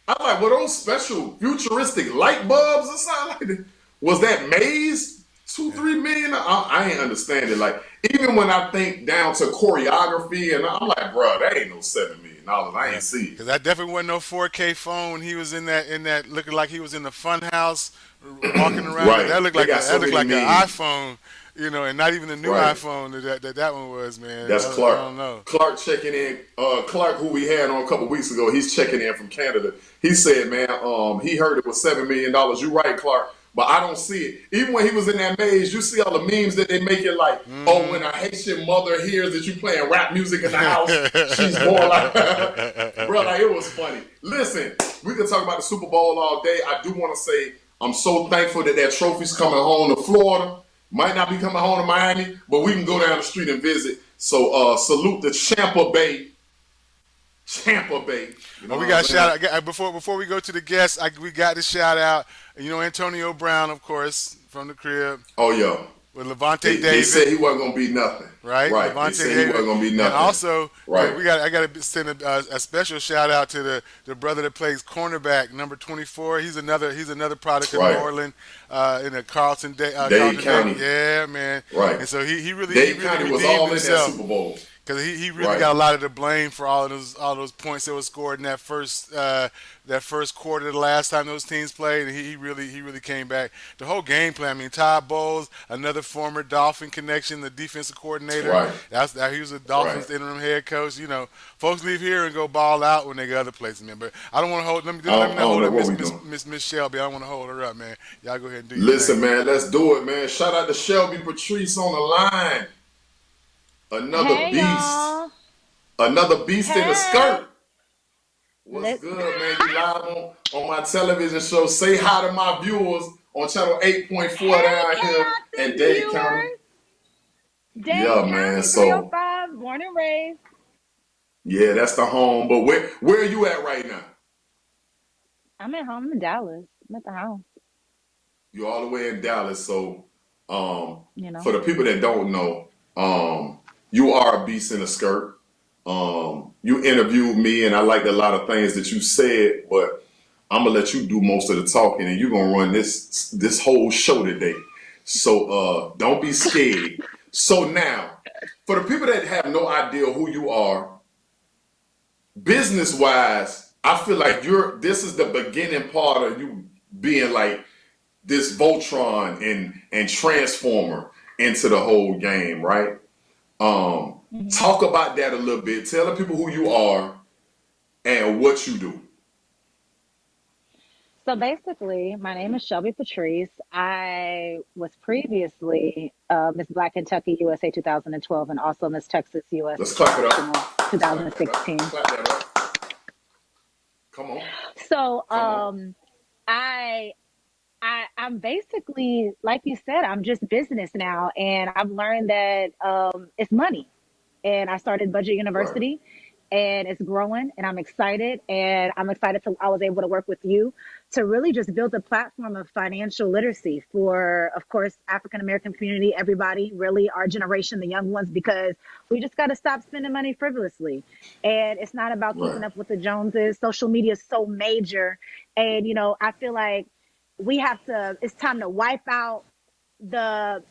I was like, were those special futuristic light bulbs or something like that? Was that maze? 2-3 million? I ain't understand it. Like, even when I think down to choreography, and I'm like, bro, that ain't no $7 million. I Yeah, ain't see it. because that definitely wasn't no 4K phone. He was in that looking like he was in the fun house, walking around. Right. That looked They like got so that looked many like an memes. iPhone, and not even the new Right. iPhone that one was, man. That's I Clark. don't know. Clark checking in. Clark, who we had on a couple weeks ago, he's checking in from Canada. He said, man, he heard it was $7 million. You right, Clark, but I don't see it. Even when he was in that maze, you see all the memes that they make it like, oh, when a Haitian mother hears that you playing rap music in the house, she's more like, bro, like it was funny. Listen, we could talk about the Super Bowl all day. I do want to say I'm so thankful that trophy's coming home to Florida. Might not be coming home to Miami, but we can go down the street and visit. So salute the Champa Bay Tampa Bay. You know Oh, we what I'm got saying? shout out before we go to the guests. We got to shout out. You know, Antonio Brown, of course, from the crib Oh, yeah. with Levante They David. said he wasn't gonna be nothing. Right, Right. They Levante said he David, wasn't gonna be and nothing. also Right. I got to send a special shout out to the brother that plays cornerback number 24. He's another product of New Right. Orleans, in a Carlton Dade Carlton David. County. Yeah, man. Right. And so he Dade really County was redeemed all in that himself. Super Bowl. Because he really Right. got a lot of the blame for all those points that were scored in that first quarter the last time those teams played, and he really came back. The whole game plan. I mean, Todd Bowles, another former Dolphin connection, the defensive coordinator. Right. He was a Right. Dolphins interim head coach. You know, folks leave here and go ball out when they go other places, man. But I don't want to hold. Let me I not don't hold know up what we doing. Miss Shelby. I don't want to hold her up, man. Y'all go ahead and do your Listen, thing. man, let's do it, man. Shout out to Shelby Patrice on the line. Another Hey beast. y'all. Another beast in the Hey. skirt. What's good, man? You live on my television show. Say hi to my viewers on channel 8.4 Hey, down here chaos in Dade viewers. County. Dade Yeah, man. County So 305, born and raised. yeah, that's the home. But where are you at right now? I'm at home in Dallas. I'm at the house, You're all the way in Dallas. So you know. for the people that don't know, you are a beast in a skirt. You interviewed me, and I liked a lot of things that you said, but I'm gonna let you do most of the talking, and you're gonna run this whole show today. So don't be scared. So now, for the people that have no idea who you are, business wise, I feel like this is the beginning part of you being like this Voltron and Transformer into the whole game, right? Mhm. Talk about that a little bit. Tell the people who you are and what you do. So basically, my name is Shelby Patrice. I was previously Miss Black Kentucky USA 2012 and also Miss Texas US Let's clap it up. National Let's clap that up. 2016. Clap that up. Come on. So Come on. I I'm basically, like you said, I'm just business now, and I've learned that it's money. And I started Budget Right. University, and it's growing, and I'm excited. And I'm excited I was able to work with you to really just build a platform of financial literacy for, of course, African American community, everybody, really our generation, the young ones, because we just got to stop spending money frivolously. And it's not about keeping Right. up with the Joneses. Social media is so major, and I feel like it's time to wipe out the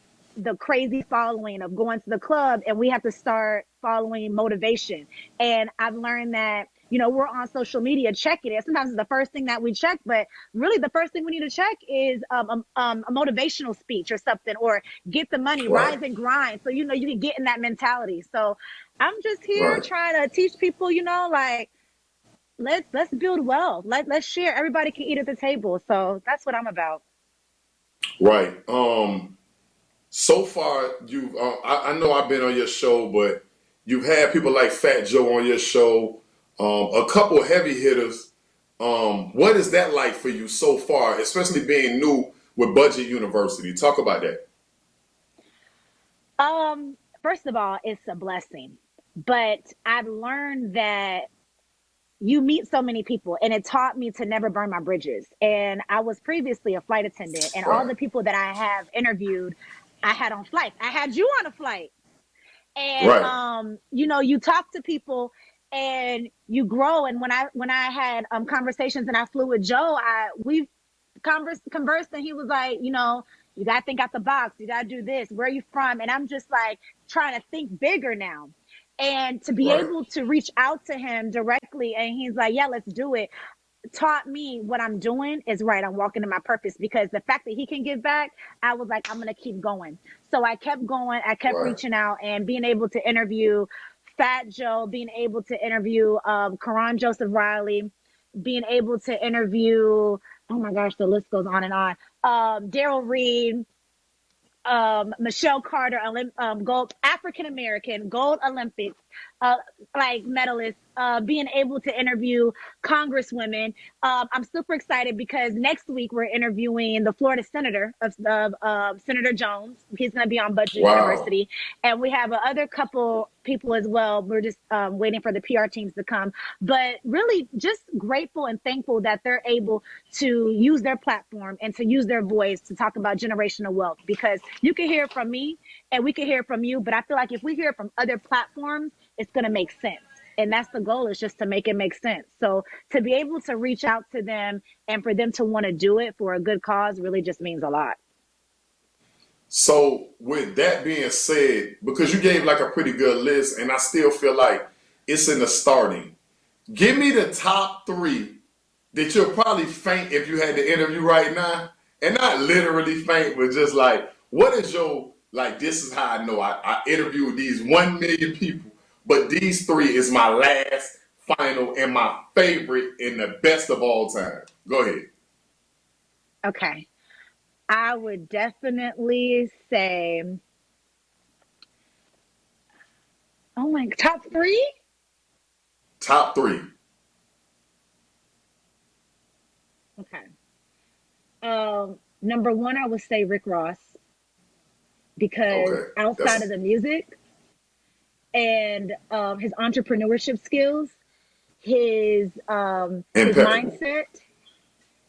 crazy following of going to the club, and we have to start following motivation. And I've learned that we're on social media checking it. Sometimes it's the first thing that we check, but really the first thing we need to check is a motivational speech or something, or get the money, Right. rise and grind, so you can get in that mentality. So I'm just here Right. trying to teach people, like, let's build wealth. Let's share. Everybody can eat at the table. So that's what I'm about. Right. So far, I know I've been on your show, but you've had people like Fat Joe on your show, a couple heavy hitters. What is that like for you so far, especially being new with Budget University? Talk about that. First of all, it's a blessing. But I've learned that you meet so many people, and it taught me to never burn my bridges. And I was previously a flight attendant, and all Right. the people that I have interviewed, I had on flights. I had you on a flight. And Right. you talk to people and you grow. And when I had conversations and I flew with Joe, we conversed, and he was like, you gotta think out the box, you gotta do this, where are you from? And I'm just like trying to think bigger now, and to be Right. able to reach out to him directly, and he's like, yeah, let's do it, taught me what I'm doing is right. I'm walking in my purpose, because the fact that he can give back, I was like, I'm gonna keep going. So I kept going, I kept Right. reaching out, and being able to interview Fat Joe, being able to interview Karan Joseph Riley, being able to interview, oh my gosh, the list goes on and on. Daryl Reed, Michelle Carter, gold African American, gold Olympic like medalists, being able to interview congresswomen. I'm super excited because next week we're interviewing the Florida senator of Senator Jones. He's going to be on Budget Wow. University, and we have other couple people as well. We're just waiting for the PR teams to come, but really just grateful and thankful that they're able to use their platform and to use their voice to talk about generational wealth, because you can hear from me and we can hear from you, but I feel like if we hear from other platforms, it's going to make sense. And that's the goal, is just to make it make sense. So to be able to reach out to them and for them to want to do it for a good cause really just means a lot. So with that being said, because you gave like a pretty good list, and I still feel like it's in the starting. Give me the top three that you'll probably faint if you had to interview right now. And not literally faint, but just like, what is your, like, this is how I know I interviewed these 1 million people, but these three is my last, final, and my favorite and the best of all time. Go ahead. Okay. I would definitely say, oh my, top three? Top three. Okay. Number one, I would say Rick Ross, because Okay. outside of That's the music and his entrepreneurship skills, his impeccable. mindset,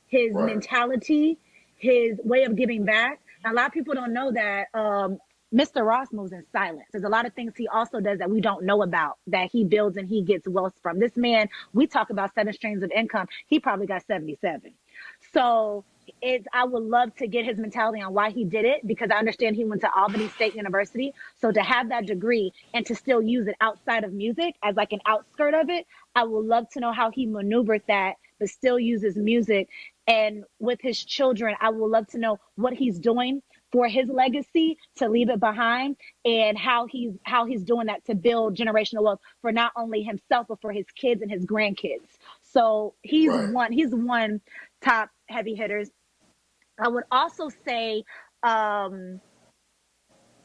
his Right. mentality, his way of giving back. A lot of people don't know that Mr. Ross moves in silence. There's a lot of things he also does that we don't know about, that he builds and he gets wealth from. This man, we talk about 7 streams of income. He probably got 77. So I would love to get his mentality on why he did it, because I understand he went to Albany State University. So to have that degree and to still use it outside of music as like an outskirt of it, I would love to know how he maneuvered that, but still uses music. And with his children, I would love to know what he's doing for his legacy to leave it behind, and how he's doing that to build generational wealth for not only himself but for his kids and his grandkids. So Right. he's one top heavy hitters. I would also say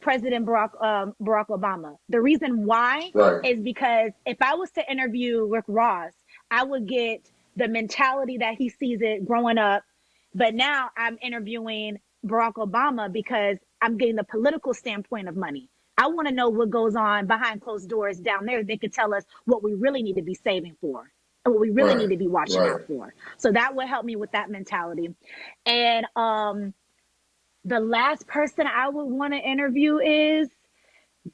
President Barack Obama. The reason why Right. is because if I was to interview Rick Ross, I would get the mentality that he sees it growing up. But now I'm interviewing Barack Obama because I'm getting the political standpoint of money. I want to know what goes on behind closed doors down there. They could tell us what we really need to be saving for and what we really need Right. to be watching Right. out for. So that would help me with that mentality. And the last person I would want to interview is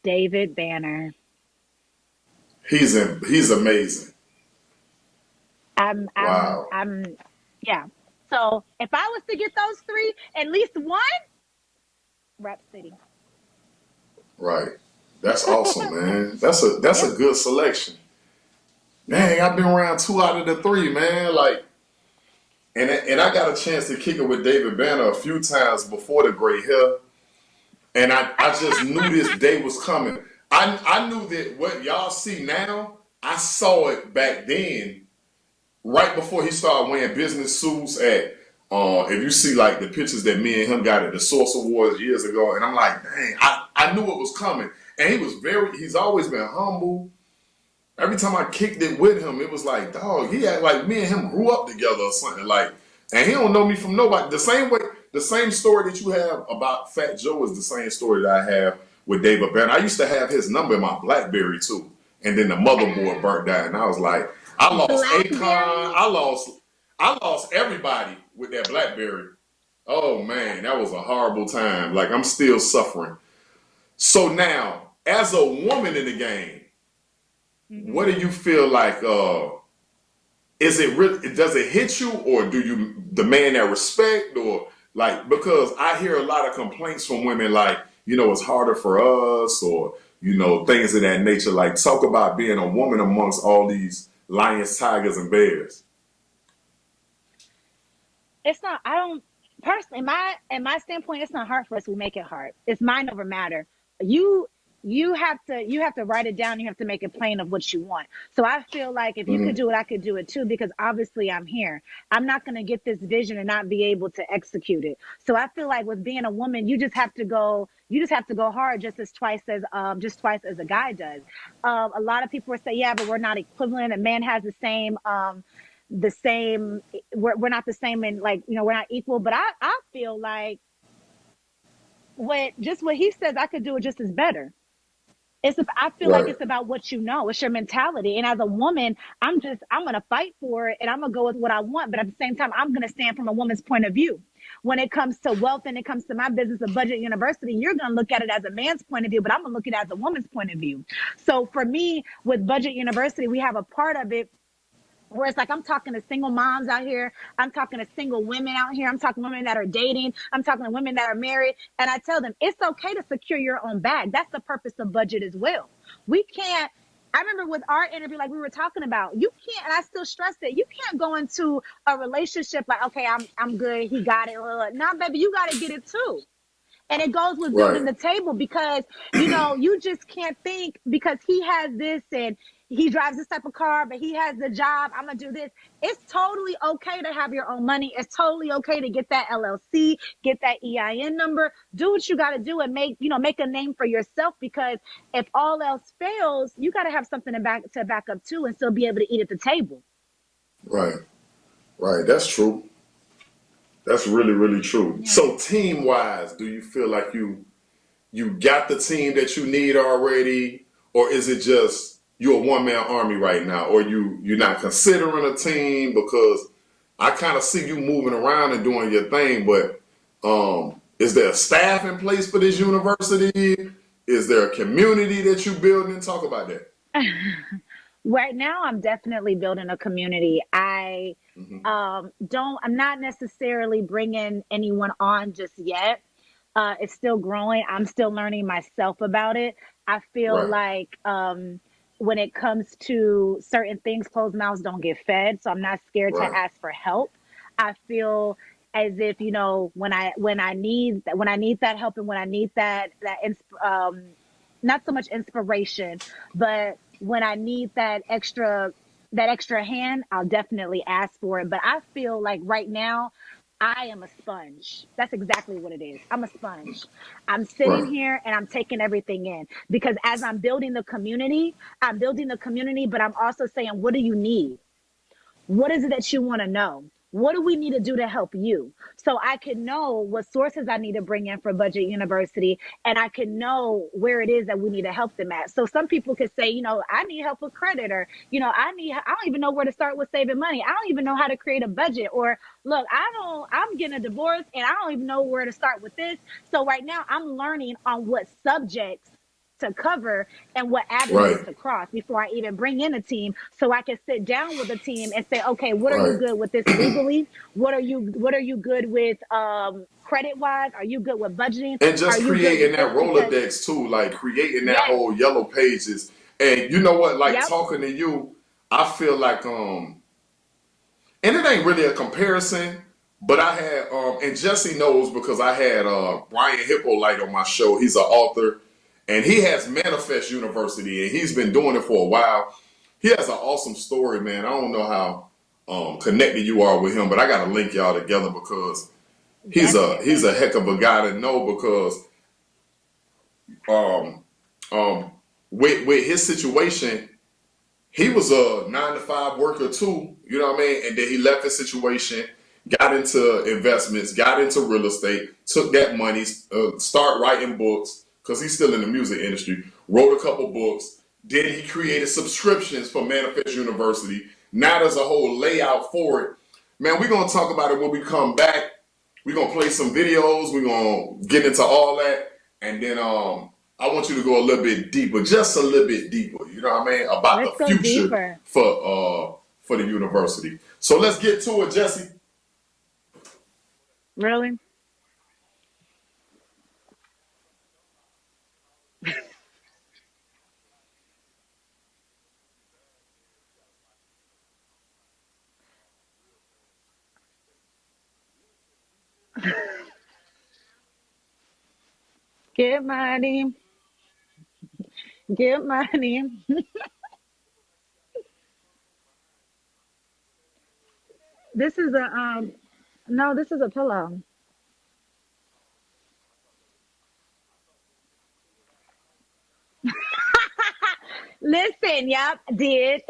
David Banner. He's amazing. Wow. Yeah. So if I was to get those three, at least one, Rap City. Right. That's awesome, man. That's Yeah. a good selection. Dang, I've been around 2 out of the 3, man. Like, and I got a chance to kick it with David Banner a few times before the gray hair, and I just knew this day was coming. I knew that what y'all see now, I saw it back then, right before he started wearing business suits at. If you see like the pictures that me and him got at the Source Awards years ago, and I'm like, dang, I knew it was coming, and he's always been humble. Every time I kicked it with him, it was like, dog, he had like me and him grew up together or something. Like, and he don't know me from nobody. The same way, the same story that you have about Fat Joe is the same story that I have with David Banner. I used to have his number in my BlackBerry too, and then the motherboard burnt down, and I was like, I lost Akon, Blackberry. I lost everybody with that BlackBerry. Oh man, that was a horrible time. Like I'm still suffering. So now, as a woman in the game, what Mm-hmm. do you feel like? Is it really? Does it hit you, or do you demand that respect, or like? Because I hear a lot of complaints from women, like it's harder for us, or things of that nature. Like talk about being a woman amongst all these lions, tigers, and bears. It's not, I don't personally, in my standpoint, it's not hard for us. We make it hard. It's mind over matter. You you have to write it down. You have to make it plain of what you want. So I feel like if you could do it, I could do it too, because obviously I'm here. I'm not going to get this vision and not be able to execute it. So I feel like with being a woman, you just have to go hard, just twice as a guy does. A lot of people will say, yeah, but we're not equivalent. A man has the same, we're not the same, and like, we're not equal. But I feel like what he says, I could do it just as better. I feel like Right. it's about what you know. It's your mentality. And as a woman, I'm gonna fight for it, and I'm gonna go with what I want. But at the same time, I'm gonna stand from a woman's point of view. When it comes to wealth and it comes to my business of Budget University, you're gonna look at it as a man's point of view, but I'm gonna look at it as a woman's point of view. So for me, with Budget University, we have a part of it where it's like I'm talking to single moms out here. I'm talking to single women out here. I'm talking to women that are dating. I'm talking to women that are married. And I tell them it's okay to secure your own bag. That's the purpose of budget as well. We can't. I remember with our interview, like we were talking about, you can't, and I still stress it, you can't go into a relationship like, okay, I'm good, he got it. Nah, baby, you got to get it too. And it goes with building Right. the table, because, you just can't think because he has this and he drives this type of car, but he has the job. I'm going to do this. It's totally okay to have your own money. It's totally okay to get that LLC, get that EIN number, do what you got to do and make a name for yourself, because if all else fails, you got to have something to back up too and still be able to eat at the table. Right. Right. That's true. That's really, really true. Yeah. So team wise, do you feel like you got the team that you need already, or is it just you're a one man army right now, or you're not considering a team? Because I kind of see you moving around and doing your thing, but is there a staff in place for this university? Is there a community that you building? Talk about that. Right now, I'm definitely building a community. Hmm. I'm not necessarily bringing anyone on just yet. It's still growing. I'm still learning myself about it. I feel Right, like when it comes to certain things, closed mouths don't get fed. So I'm not scared to right, ask for help. I feel as if, when I need that help, and when I need not so much inspiration, but when I need that extra hand, I'll definitely ask for it. But I feel like right now I am a sponge. That's exactly what it is. I'm a sponge. I'm sitting right, here and I'm taking everything in, because as I'm building the community, but I'm also saying, what do you need? What is it that you want to know? What do we need to do to help you? So I can know what sources I need to bring in for Budget University, and I can know where it is that we need to help them at. So some people could say, I need help with credit, or, I don't even know where to start with saving money. I don't even know how to create a budget, or look, I'm getting a divorce and I don't even know where to start with this. So right now I'm learning on what subjects to cover and what avenues right, to cross before I even bring in a team, so I can sit down with a team and say, okay, what are you right. good with this legally? What are you good with credit wise? Are you good with budgeting? And Are just you good creating with this? that Because Rolodex too, like creating that yes, whole yellow pages. And you know what? Like yep, talking to you, I feel like and it ain't really a comparison, but I had and Jesse knows because I had Brian Hippolyte on my show. He's an author, and he has Manifest University, and he's been doing it for a while. He has an awesome story, man. I don't know how connected you are with him, but I got to link y'all together because he's a definitely. heck of a guy to know. Because um um with his situation, he was a 9 to 5 worker too, you know what I mean? And then he left his situation, got into investments, got into real estate, took that money, start writing books because he's still in the music industry. Wrote a couple books. Then he created subscriptions for Manifest University. Now there's a whole layout for it. Man, we're gonna talk about it when we come back. We're gonna play some videos. We're gonna get into all that, and then I want you to go a little bit deeper, just a little bit deeper. You know what I mean about the Let's go future deeper. for the university. So let's get to it, Jesse. Really? Get money. Get money. This is a no, this is a pillow. Listen, yep, did,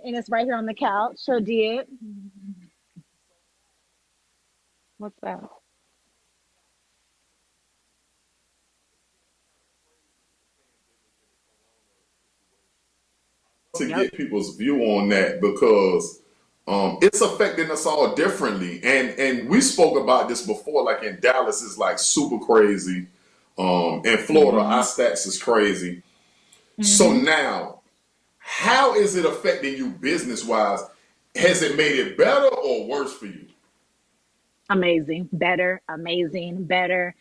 and it's right here on the couch. So did. What's that? To Yep. get people's view on that because it's affecting us all differently. And we spoke about this before, like in Dallas is like super crazy. In Florida, our Mhm. stats is crazy. So Mhm. now, how is it affecting you business wise? Has it made it better or worse for you? Amazing, better, amazing, better,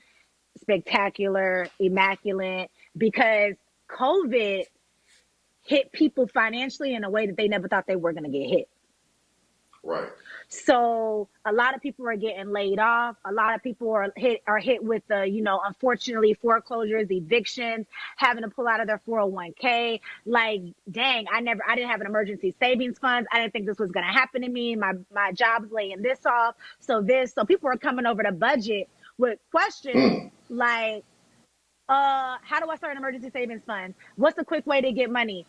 spectacular, immaculate. Because COVID hit people financially in a way that they never thought they were going to get hit. Right. So a lot of people are getting laid off. A lot of people are hit with the, unfortunately foreclosures, evictions, having to pull out of their 401k. Like, dang, I didn't have an emergency savings fund. I didn't think this was going to happen to me. My job's laying this off. So people are coming over to budget with questions Mm, like, how do I start an emergency savings fund? What's a quick way to get money?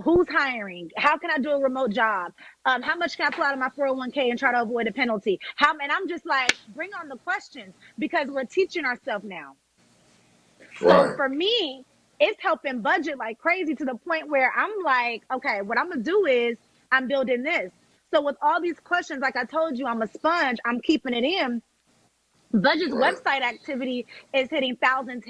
Who's hiring? How can I do a remote job? How much can I pull out of my 401k and try to avoid a penalty? And I'm just like, bring on the questions because we're teaching ourselves now. So right. for me, it's helping budget like crazy to the point where I'm like, okay, what I'm gonna do is I'm building this. So with all these questions, like I told you, I'm a sponge. I'm keeping it in. Budget's Right. website activity is hitting thousand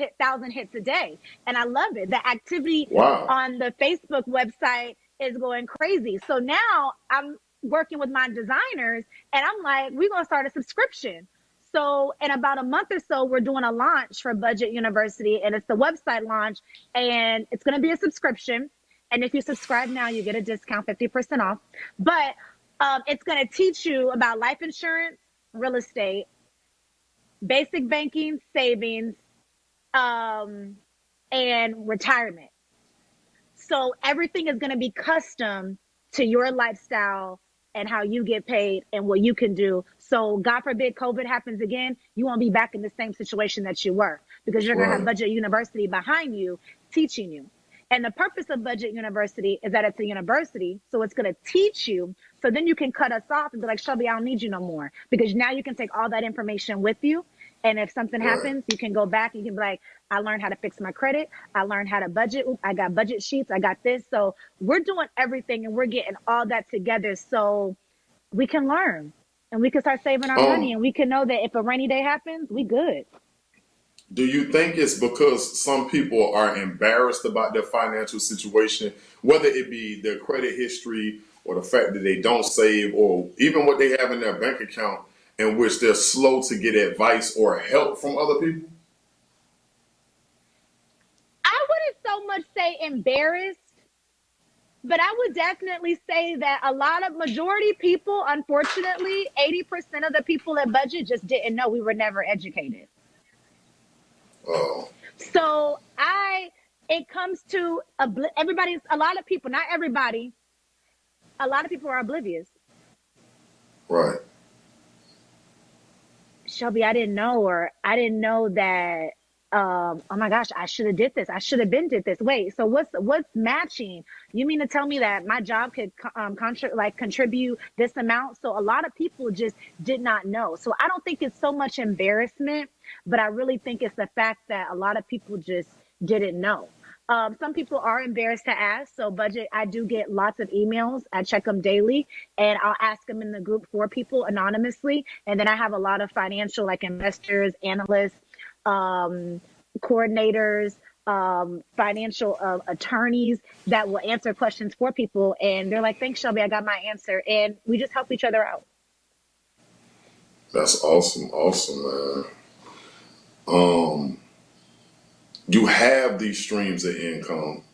hits a day, and I love it. The activity Wow. on the Facebook website is going crazy. So now I'm working with my designers, and I'm like, we're gonna start a subscription. So in about a month or so, we're doing a launch for Budget University, and it's the website launch, and it's gonna be a subscription. And if you subscribe now, you get a discount, 50% off. But it's gonna teach you about life insurance, real estate, basic banking, savings, um, and retirement. So everything is going to be custom to your lifestyle and how you get paid and what you can do. So God forbid COVID happens again, you won't be back in the same situation that you were because you're going to have Right. Budget University behind you teaching you. And the purpose of Budget University is that it's a university, so it's going to teach you. So then you can cut us off and be like, Shelby, I don't need you no more because now you can take all that information with you. And if something Right. happens, you can go back and you can be like, I learned how to fix my credit. I learned how to budget. I got budget sheets. I got this. So we're doing everything and we're getting all that together so we can learn and we can start saving our money Um, and we can know that if a rainy day happens, we good. Do you think it's because some people are embarrassed about their financial situation, whether it be their credit history or the fact that they don't save or even what they have in their bank account, in which they're slow to get advice or help from other people? I wouldn't so much say embarrassed, but I would definitely say that a lot of majority people, unfortunately, 80% of the people at budget just didn't know we were never educated. Oh, So it comes to everybody's, a lot of people, not everybody, a lot of people are oblivious. right. Shelby, I didn't know, or I didn't know that. Oh my gosh, I should have did this. I should have been did this. Wait, so what's matching? You mean to tell me that my job could contribute this amount? So a lot of people just did not know. So I don't think it's so much embarrassment, but I really think it's the fact that a lot of people just didn't know. Some people are embarrassed to ask. So budget, I do get lots of emails. I check them daily and I'll ask them in the group for people anonymously. And then I have a lot of financial, like investors, analysts, um, coordinators, financial attorneys that will answer questions for people. And they're like, thanks, Shelby, I got my answer. And we just help each other out. That's awesome. Awesome, man. Um, you have these streams of income.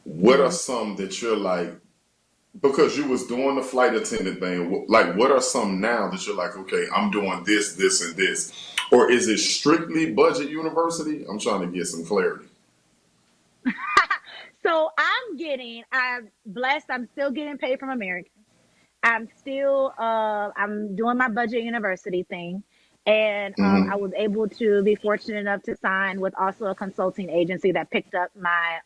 What are Mhm. some that you're like, because you was doing the flight attendant thing, like what are some now that you're like, okay, I'm doing this, this, and this, or is it strictly budget university? I'm trying to get some clarity. So I'm blessed. I'm still getting paid from American. I'm doing my budget university thing. And I was able to be fortunate enough to sign with also a consulting agency that picked up that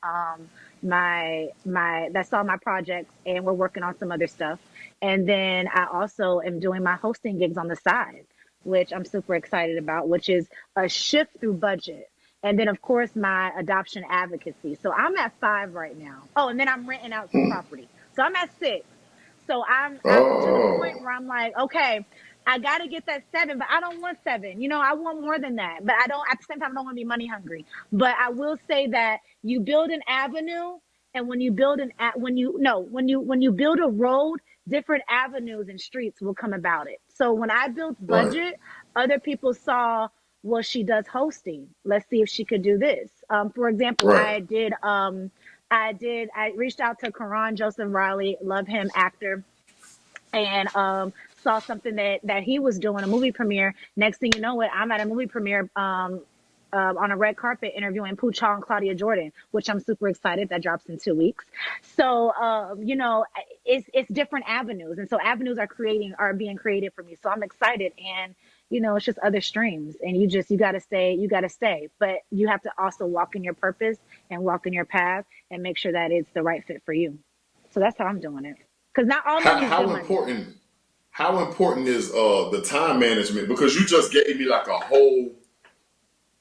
saw my projects, and we're working on some other stuff. And then I also am doing my hosting gigs on the side, which I'm super excited about, which is a shift through budget. And then of course my adoption advocacy. So I'm at 5 right now. Oh, and then I'm renting out some property. So I'm at 6. So I'm to the point Oh, where I'm like, okay, I got to get that 7, but I don't want 7. I want more than that. But I don't, at the same time, I don't want to be money hungry. But I will say that you build an avenue, and when you build when you build a road, different avenues and streets will come about it. So when I built right, budget, other people saw, well, she does hosting. Let's see if she could do this. For example, right. I reached out to Karan Joseph Riley, love him, actor, and saw something that he was doing, a movie premiere. Next thing you know, I'm at a movie premiere on a red carpet interviewing Poochal and Claudia Jordan, which I'm super excited. That drops in 2 weeks. So it's different avenues, and so avenues are being created for me. So I'm excited, and it's just other streams, and you got to stay, but you have to also walk in your purpose and walk in your path and make sure that it's the right fit for you. So that's how I'm doing it. Because not all How, money is good how money. important how important is the time management? Because you just gave me like a whole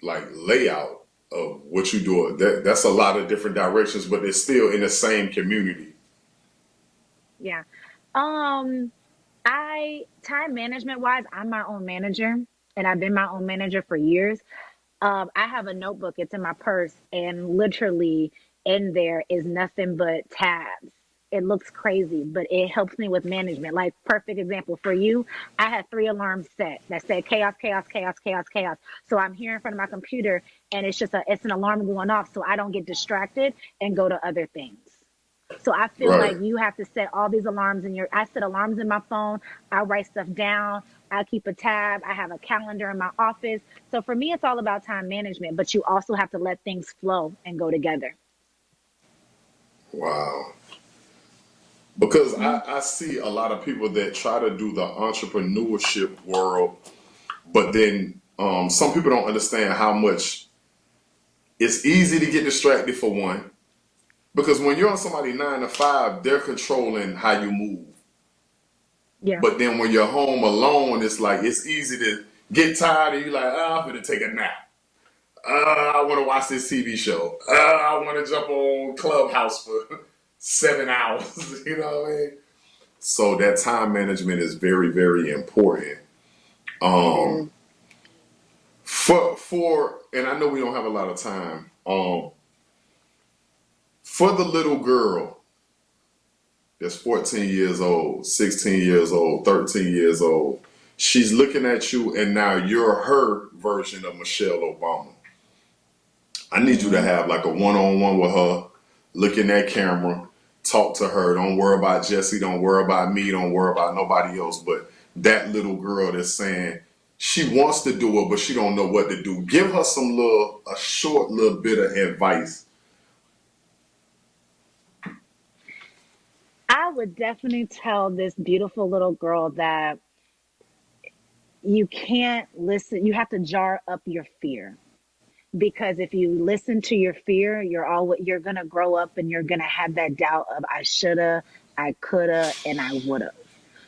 like layout of what you do. That's a lot of different directions, but it's still in the same community. Yeah. Um, I time management wise, I'm my own manager, and I've been my own manager for years. I have a notebook, it's in my purse, and literally in there is nothing but tabs. It looks crazy, but it helps me with management. Like, perfect example for you, I had 3 alarms set that said chaos, chaos, chaos, chaos, chaos. So I'm here in front of my computer, and it's an alarm going off so I don't get distracted and go to other things. So I feel Right. like you have to set all these alarms I set alarms in my phone. I write stuff down. I keep a tab. I have a calendar in my office. So for me, it's all about time management, but you also have to let things flow and go together. Wow. Because Mhm. I see a lot of people that try to do the entrepreneurship world, but then some people don't understand how much it's easy to get distracted for one. Because when you're on somebody 9 to 5, they're controlling how you move. Yeah. But then when you're home alone, it's like it's easy to get tired and you're like, oh, I'm gonna take a nap. I want to watch this TV show. I want to jump on Clubhouse for 7 hours. You know what I mean? So that time management is very, very important. It Um, is. for and I know we don't have a lot of time. For the little girl that's 14 years old, 16 years old, 13 years old, she's looking at you, and now you're her version of Michelle Obama. I need you to Hmm. have like a one-on-one with her, look in that camera, talk to her. Don't worry about Jesse. Don't worry about me. Don't worry about nobody else. But that little girl that's saying she wants to do it, but she don't know what to do. Give her a short little bit of advice. I would definitely tell this beautiful little girl that you can't listen. You have to jar up your fear, because if you listen to your fear, you're gonna grow up and you're gonna have that doubt of I shoulda, I coulda, and I woulda.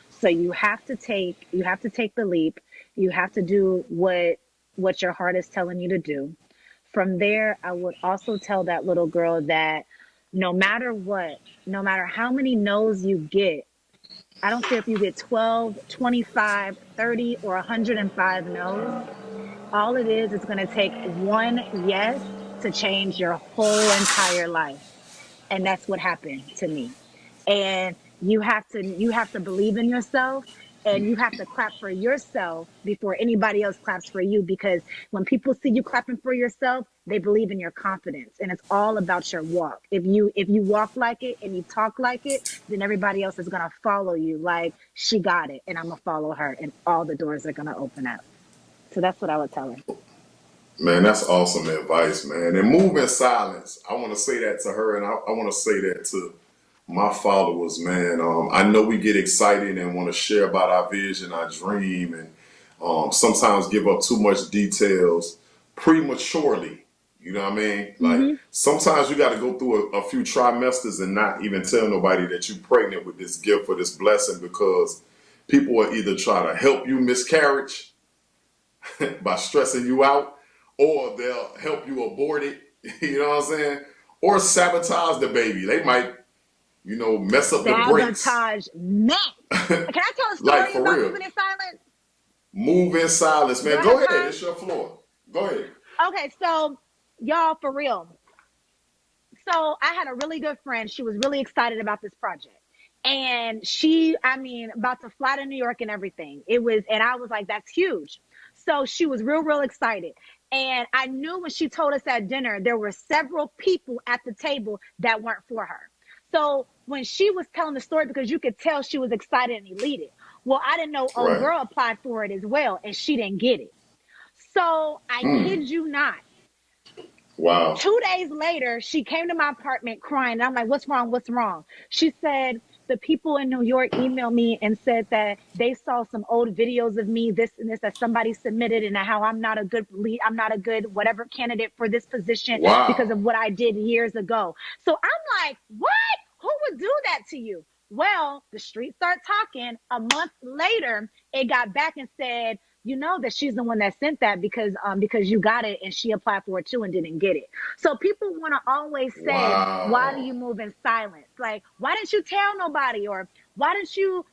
So you have to take the leap. You have to do what your heart is telling you to do. From there, I would also tell that little girl that no matter what, no matter how many no's you get, I don't care if you get 12, 25, 30, or 105 no's. All it is, it's going to take one yes to change your whole entire life. And that's what happened to me. And you have to believe in yourself, and you have to clap for yourself before anybody else claps for you, because when people see you clapping for yourself, they believe in your confidence, and it's all about your walk. If you walk like it and you talk like it, then everybody else is going to follow you, like, she got it, and I'm going to follow her, and all the doors are going to open up. So that's what I would tell her. Man, that's awesome advice, man. And move in silence. I want to say that to her, and I want to say that to my followers, man. I know we get excited and want to share about our vision, our dream, and sometimes give up too much details prematurely. You know what I mean? Like Mm-hmm. sometimes you got to go through a few trimesters and not even tell nobody that you're pregnant with this gift or this blessing because people will either try to help you miscarriage by stressing you out, or they'll help you abort it. You know what I'm saying? Or sabotage the baby. They might, mess up the brakes. Sabotage men. Can I tell a Like story for about real. moving in silence? Move in silence, Do man. I have Go ahead. time? It's your floor. Go ahead. Okay, so y'all, for real. So I had a really good friend. She was really excited about this project. And I mean, about to fly to New York and everything. And I was like, that's huge. So she was real, real excited. And I knew when she told us at dinner, there were several people at the table that weren't for her. So when she was telling the story, because you could tell she was excited and elated. Well, I didn't know old Right. girl applied for it as well, and she didn't get it. So I Mm. kid you not, Wow. 2 days later, she came to my apartment crying. And I'm like, what's wrong? What's wrong? She said, the people in New York emailed me and said that they saw some old videos of me, this and this, that somebody submitted, and how I'm not a good lead, I'm not a good whatever candidate for this position because Wow. of what I did years ago. So I'm like, what? Who would do that to you? Well, the streets start talking. A month later, it got back and said, you know that she's the one that sent that because you got it and she applied for it too and didn't get it. So people want to always say, why do Wow. you move in silence? Like, why didn't you tell nobody? Or why didn't you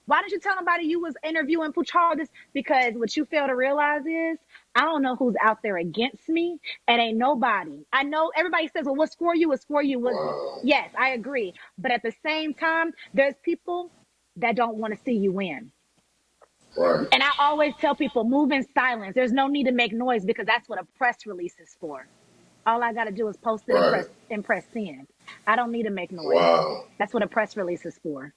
tell nobody you was interviewing Puchar this? Because what you fail to realize is I don't know who's out there against me. And ain't nobody. I know everybody says, well, what's for you? What's for you? What Wow. Yes, I agree. But at the same time, there's people that don't want to see you win. Right. And I always tell people, move in silence. There's no need to make noise because that's what a press release is for. All I got to do is post it and Right. press send. I don't need to make noise. Wow. That's what a press release is for.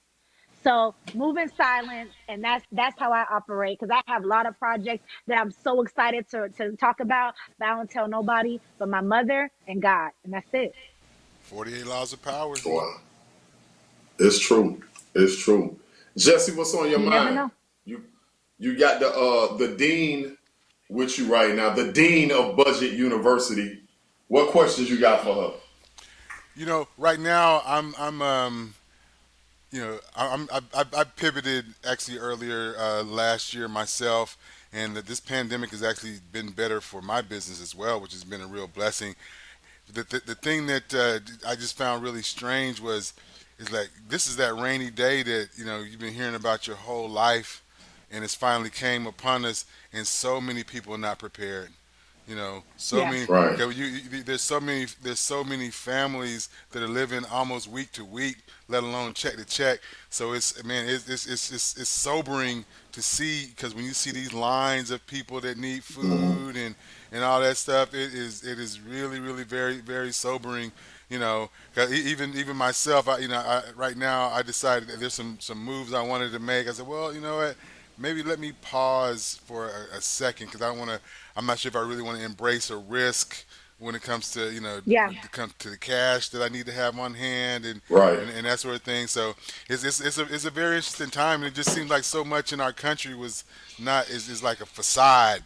So move in silence, and that's how I operate because I have a lot of projects that I'm so excited to talk about, but I don't tell nobody but my mother and God, and that's it. 48 laws of power. Wow. It's true. It's true. Jesse, what's on your You never mind? know. You you got the dean with you right now, the dean of Budget University. What questions you got for her? Right now I pivoted actually earlier last year myself, and that this pandemic has actually been better for my business as well, which has been a real blessing. The thing that I just found really strange is like this is that rainy day that you've been hearing about your whole life, and it's finally came upon us, and so many people are not prepared. So Yeah. many. Right. Okay, there's so many families that are living almost week to week, let alone check to check. So it's man, it's sobering to see, because when you see these lines of people that need Mm-hmm. food and all that stuff, it is really really very very sobering. 'Cause even myself, right now I decided that there's some moves I wanted to make. I said, well, you know what? Maybe let me pause for a second, because I don't want to. I'm not sure if I really want to embrace a risk when it comes to Yeah. to come to the cash that I need to have on hand, and Right. and, and that sort of thing. So it's a very interesting time, and it just seems like so much in our country was not is like a facade.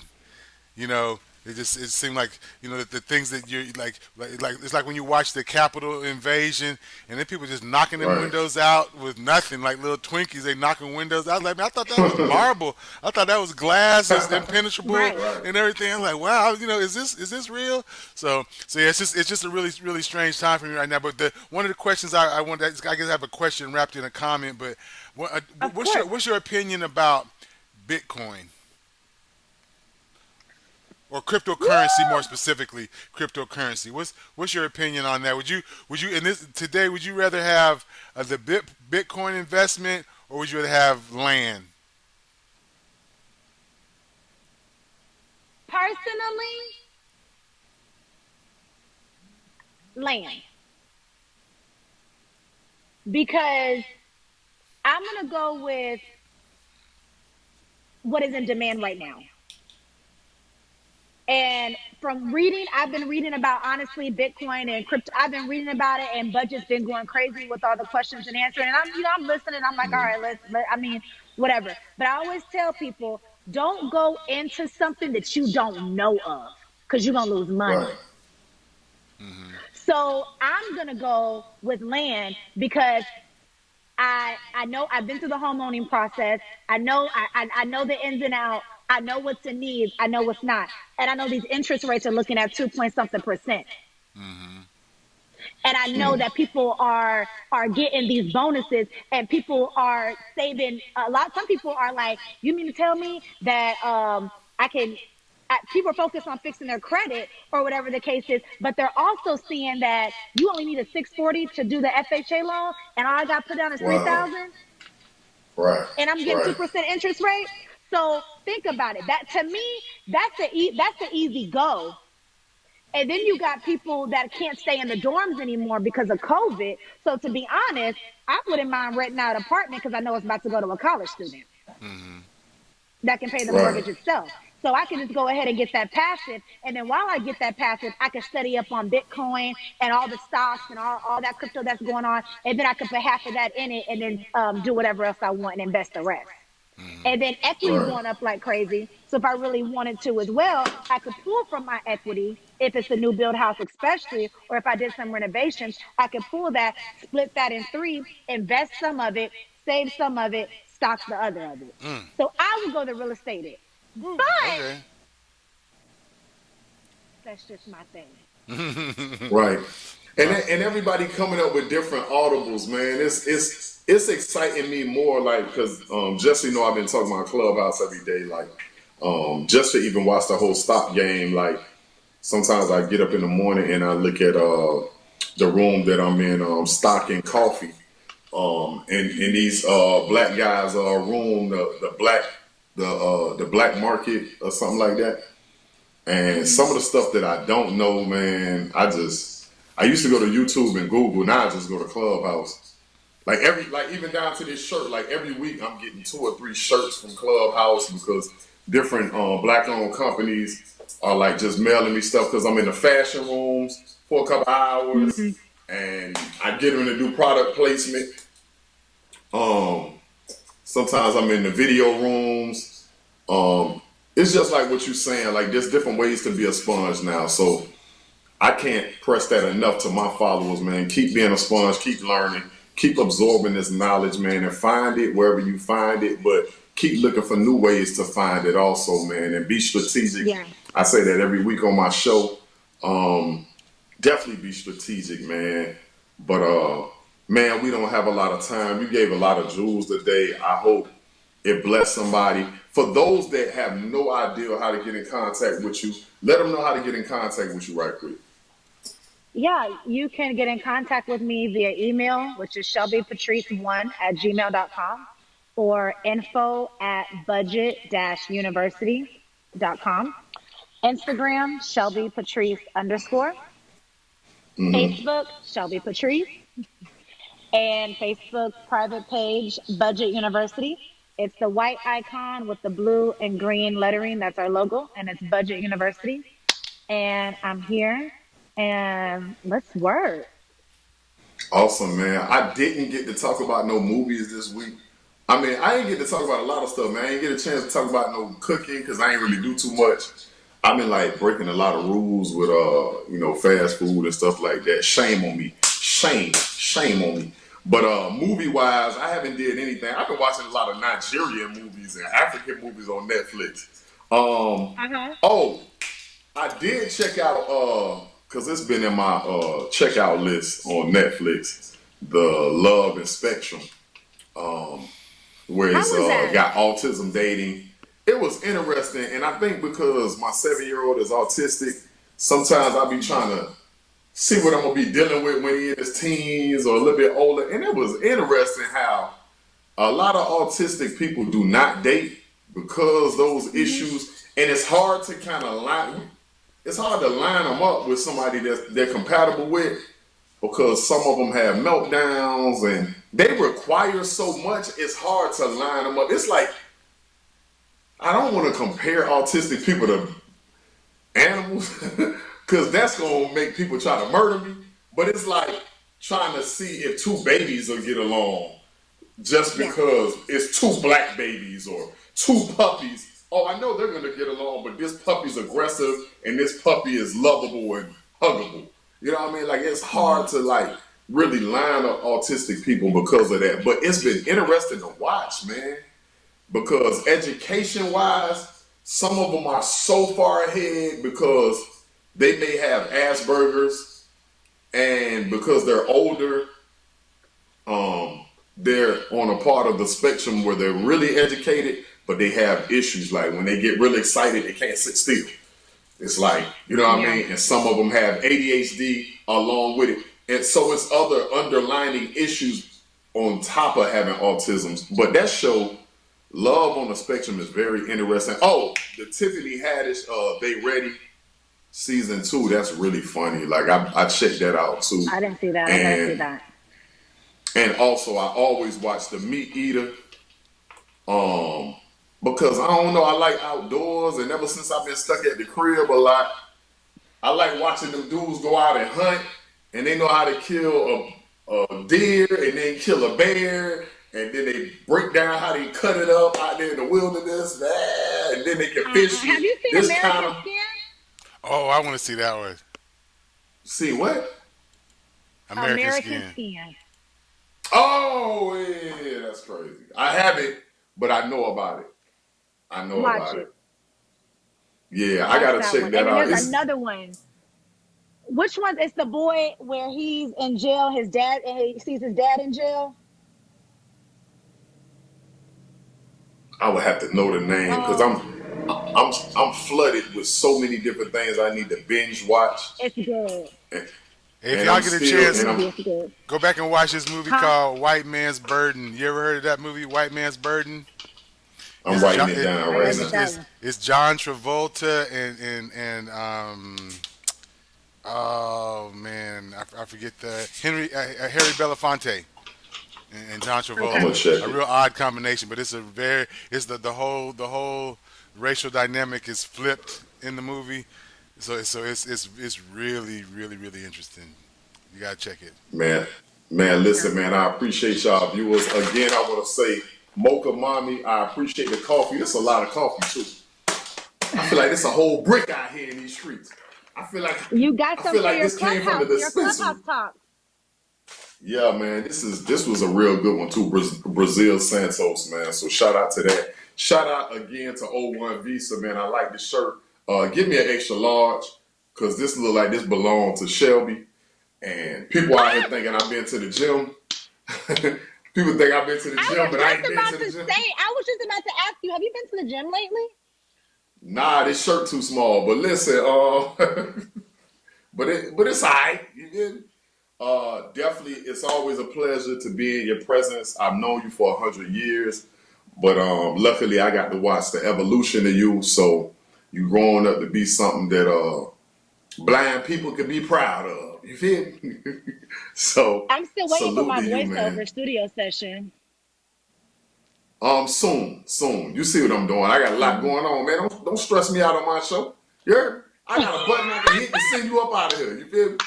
It seemed like the things that you're like it's like when you watch the Capitol invasion, and then people just knocking them Right. windows out with nothing, like little Twinkies. They knocking windows out. I was like, man, I thought that was marble. I thought that was glass. It was impenetrable Right. Right. and everything. I'm like, wow, is this real? So yeah, it's just a really really strange time for me right now. But one of the questions I wanted, I guess I have a question wrapped in a comment. But Of what's your course. what's your opinion about Bitcoin? Or cryptocurrency, more Woo! specifically cryptocurrency. What's your opinion on that? Would you in this today, would you rather have the Bitcoin investment, or would you rather have land? Personally, land. Because I'm going to go with what is in demand right now. And from reading, I've been reading about, honestly, Bitcoin and crypto. I've been reading about it, and Budget's been going crazy with all the questions and answering. And I'm listening. I'm like, all right, I mean, whatever. But I always tell people, don't go into something that you don't know of, because you're gonna lose money. Right. So I'm gonna go with land because I know I've been through the home owning process. I know I know the ins and outs. I know what's in needs. I know what's not. And I know these interest rates are looking at 2 point something percent. And I know that people are getting these bonuses, and people are saving a lot. Some people are like, you mean to tell me that I can people are focused on fixing their credit or whatever the case is, but they're also seeing that you only need a 640 to do the FHA loan, and all I got put down is Wow. 3,000, Right. and I'm getting Right. 2% interest rate. So think about it. That, to me, that's the easy go. And then you got people that can't stay in the dorms anymore because of COVID. So to be honest, I wouldn't mind renting out an apartment because I know it's about to go to a college student that can pay the Right. mortgage itself. So I can just go ahead and get that passive. And then while I get that passive, I can study up on Bitcoin and all the stocks and all that crypto that's going on. And then I can put half of that in it and then do whatever else I want and invest the rest. And then equity's Right. going up like crazy. So if I really wanted to as well, I could pull from my equity if it's a new build house, especially, or if I did some renovations, I could pull that, split that in three, invest some of it, save some of it, stocks the other of it. So I would go the real estate it. But Okay. that's just my thing. Right. And everybody coming up with different audibles, man. It's exciting me more, like, because just know I've been talking about Clubhouse every day, like just to even watch the whole stock game. Like sometimes I get up in the morning and I look at the room that I'm in, stock and coffee, and these black guys room the black market or something like that. And some of the stuff that I don't know, man, I used to go to YouTube and Google. Now I just go to Clubhouse. Like even down to this shirt. Like every week, I'm getting 2 or 3 shirts from Clubhouse because different black-owned companies are like just mailing me stuff because I'm in the fashion rooms for a couple hours, and I get them to do product placement. Sometimes I'm in the video rooms. It's just like what you're saying. Like there's different ways to be a sponge now. So I can't press that enough to my followers, man. Keep being a sponge, keep learning, keep absorbing this knowledge, man, and find it wherever you find it. But keep looking for new ways to find it also, man, and be strategic. Yeah. I say that every week on my show. Definitely be strategic, man. But man, we don't have a lot of time. You gave a lot of jewels today. I hope it blessed somebody. For those that have no idea how to get in contact with you, let them know how to get in contact with you right quick. Yeah, you can get in contact with me via email, which is shelbypatrice1@gmail.com, or info@budget-university.com. Instagram, Shelby Patrice _. Facebook, Shelby Patrice. And Facebook's private page, Budget University. It's the white icon with the blue and green lettering. That's our logo, and it's Budget University. And I'm here, and let's work. Awesome, man. I didn't get to talk about no movies this week. I mean, I ain't get to talk about a lot of stuff, man. I ain't get a chance to talk about no cooking because I ain't really do too much. I've been like breaking a lot of rules with fast food and stuff like that. Shame on me. Shame on me. But movie wise, I haven't did anything. I've been watching a lot of Nigerian movies and African movies on Netflix. Oh, I did check out because it's been in my checkout list on Netflix, the Love and Spectrum, where it's How was that? got autism dating. It was interesting, and I think because my 7-year-old is autistic, sometimes I be trying to see what I'm gonna be dealing with when he in his teens or a little bit older. And it was interesting how a lot of autistic people do not date because those issues, and it's hard to kind of it's hard to line them up with somebody that they're compatible with because some of them have meltdowns and they require so much. It's hard to line them up. It's like I don't want to compare autistic people to animals, because that's gonna make people try to murder me. But it's like trying to see if two babies will get along just Yeah. because it's two black babies or two puppies. Oh, I know they're gonna get along, but this puppy's aggressive and this puppy is lovable and huggable. You know what I mean? Like it's hard to like really line up autistic people because of that. But it's been interesting to watch, man, because education wise, some of them are so far ahead because they may have Asperger's, and because they're older, they're on a part of the spectrum where they're really educated, but they have issues like when they get really excited, they can't sit still. It's like, you know what I Yeah. mean? And some of them have ADHD along with it. And so it's other underlining issues on top of having autism. But that show, Love on the Spectrum, is very interesting. Oh, the Tiffany Haddish, They Ready season 2, that's really funny. Like I checked that out too. I didn't see that. I gotta see And that. and also I always watch The Meat Eater. Um because I don't know, I like outdoors, and ever since I've been stuck at the crib a lot, I like watching them dudes go out and hunt, and they know how to kill a deer and then kill a bear, and then they break down how they cut it up out there in the wilderness, and then they can fish Have it. you seen This kind American of Skin? Oh, I want to see that one. see what? American American Skin. Skin. Oh yeah, that's crazy. I haven't, but I know about it. I know Watch about it. it. Yeah, I Watch gotta that check one. And that then out. there's It's another one. Which one? It's the boy where he's in jail. His dad, and he sees his dad in jail. I would have to know the name because Um, I'm flooded with so many different things I need to binge watch, it's good. and, Hey, if and y'all I'm get a That still chance, and movie I'm is good. go back and watch this movie Huh? called White Man's Burden. You ever heard of that movie, White Man's Burden? I'm It's writing John, it down I right gotta it's, get now. that it's one. it's John Travolta and oh man, I forget the Harry Belafonte and John I'm Okay. gonna Travolta. check A it. real odd combination, but it's the whole racial dynamic is flipped in the movie. So it's really really really interesting. You gotta check it. Man, man, listen, Sounds man, good. I appreciate y'all viewers. Again, I want to say, Mocha Mommy, I appreciate the coffee. This is a lot of coffee too. I feel like it's a whole brick out here in these streets. I feel like You got I some feel for like your this came from the clubhouse dispensary. talk. Yeah, man, this was a real good one too. Brazil Santos, man. So shout out to that. Shout out again to O1 Visa, man. I like the shirt. Give me an extra large, cause this look like this belonged to Shelby. And people out here What? thinking I've been to the gym. People think I've been to the gym, but I ain't been to the gym. I was just about to ask you, have you been to the gym lately? Nah, this shirt too small. But listen, but it's alright. You get it? Definitely, it's always a pleasure to be in your presence. I've known you for 100 years, but luckily I got to watch the evolution of you. So you growing up to be something that blind people can be proud of. You feel me? So I'm still waiting for salute my to you, man. voiceover studio session. Soon. You see what I'm doing? I got a lot Mhm. going on, man. Don't stress me out on my show. You heard me? I got a button I can hit to send you up out of here. You feel me?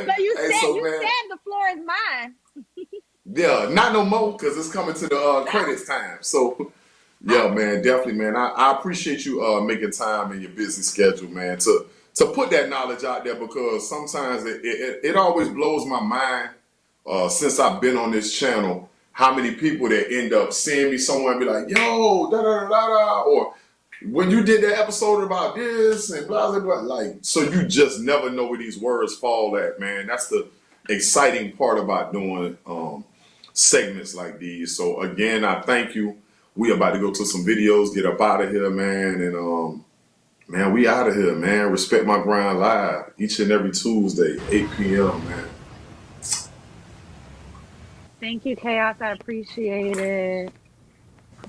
No, Hey, so you man, said the floor is mine. yeah, not no more because it's coming to the credits time. So yeah, man, definitely, man. I appreciate you making time in your busy schedule, man, to put that knowledge out there because sometimes it always blows my mind since I've been on this channel, how many people that end up seeing me somewhere and be like, yo, da da da da da, or when you did that episode about this and blah blah blah, like, so you just never know where these words fall at, man. That's the exciting part about doing segments like these. So again, I thank you. We about to go to some videos, get up out of here, man, and man, we out of here, man. Respect My Grind live each and every Tuesday, 8 p.m., man. Thank you, Chaos. I appreciate it.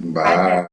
Bye, Bye.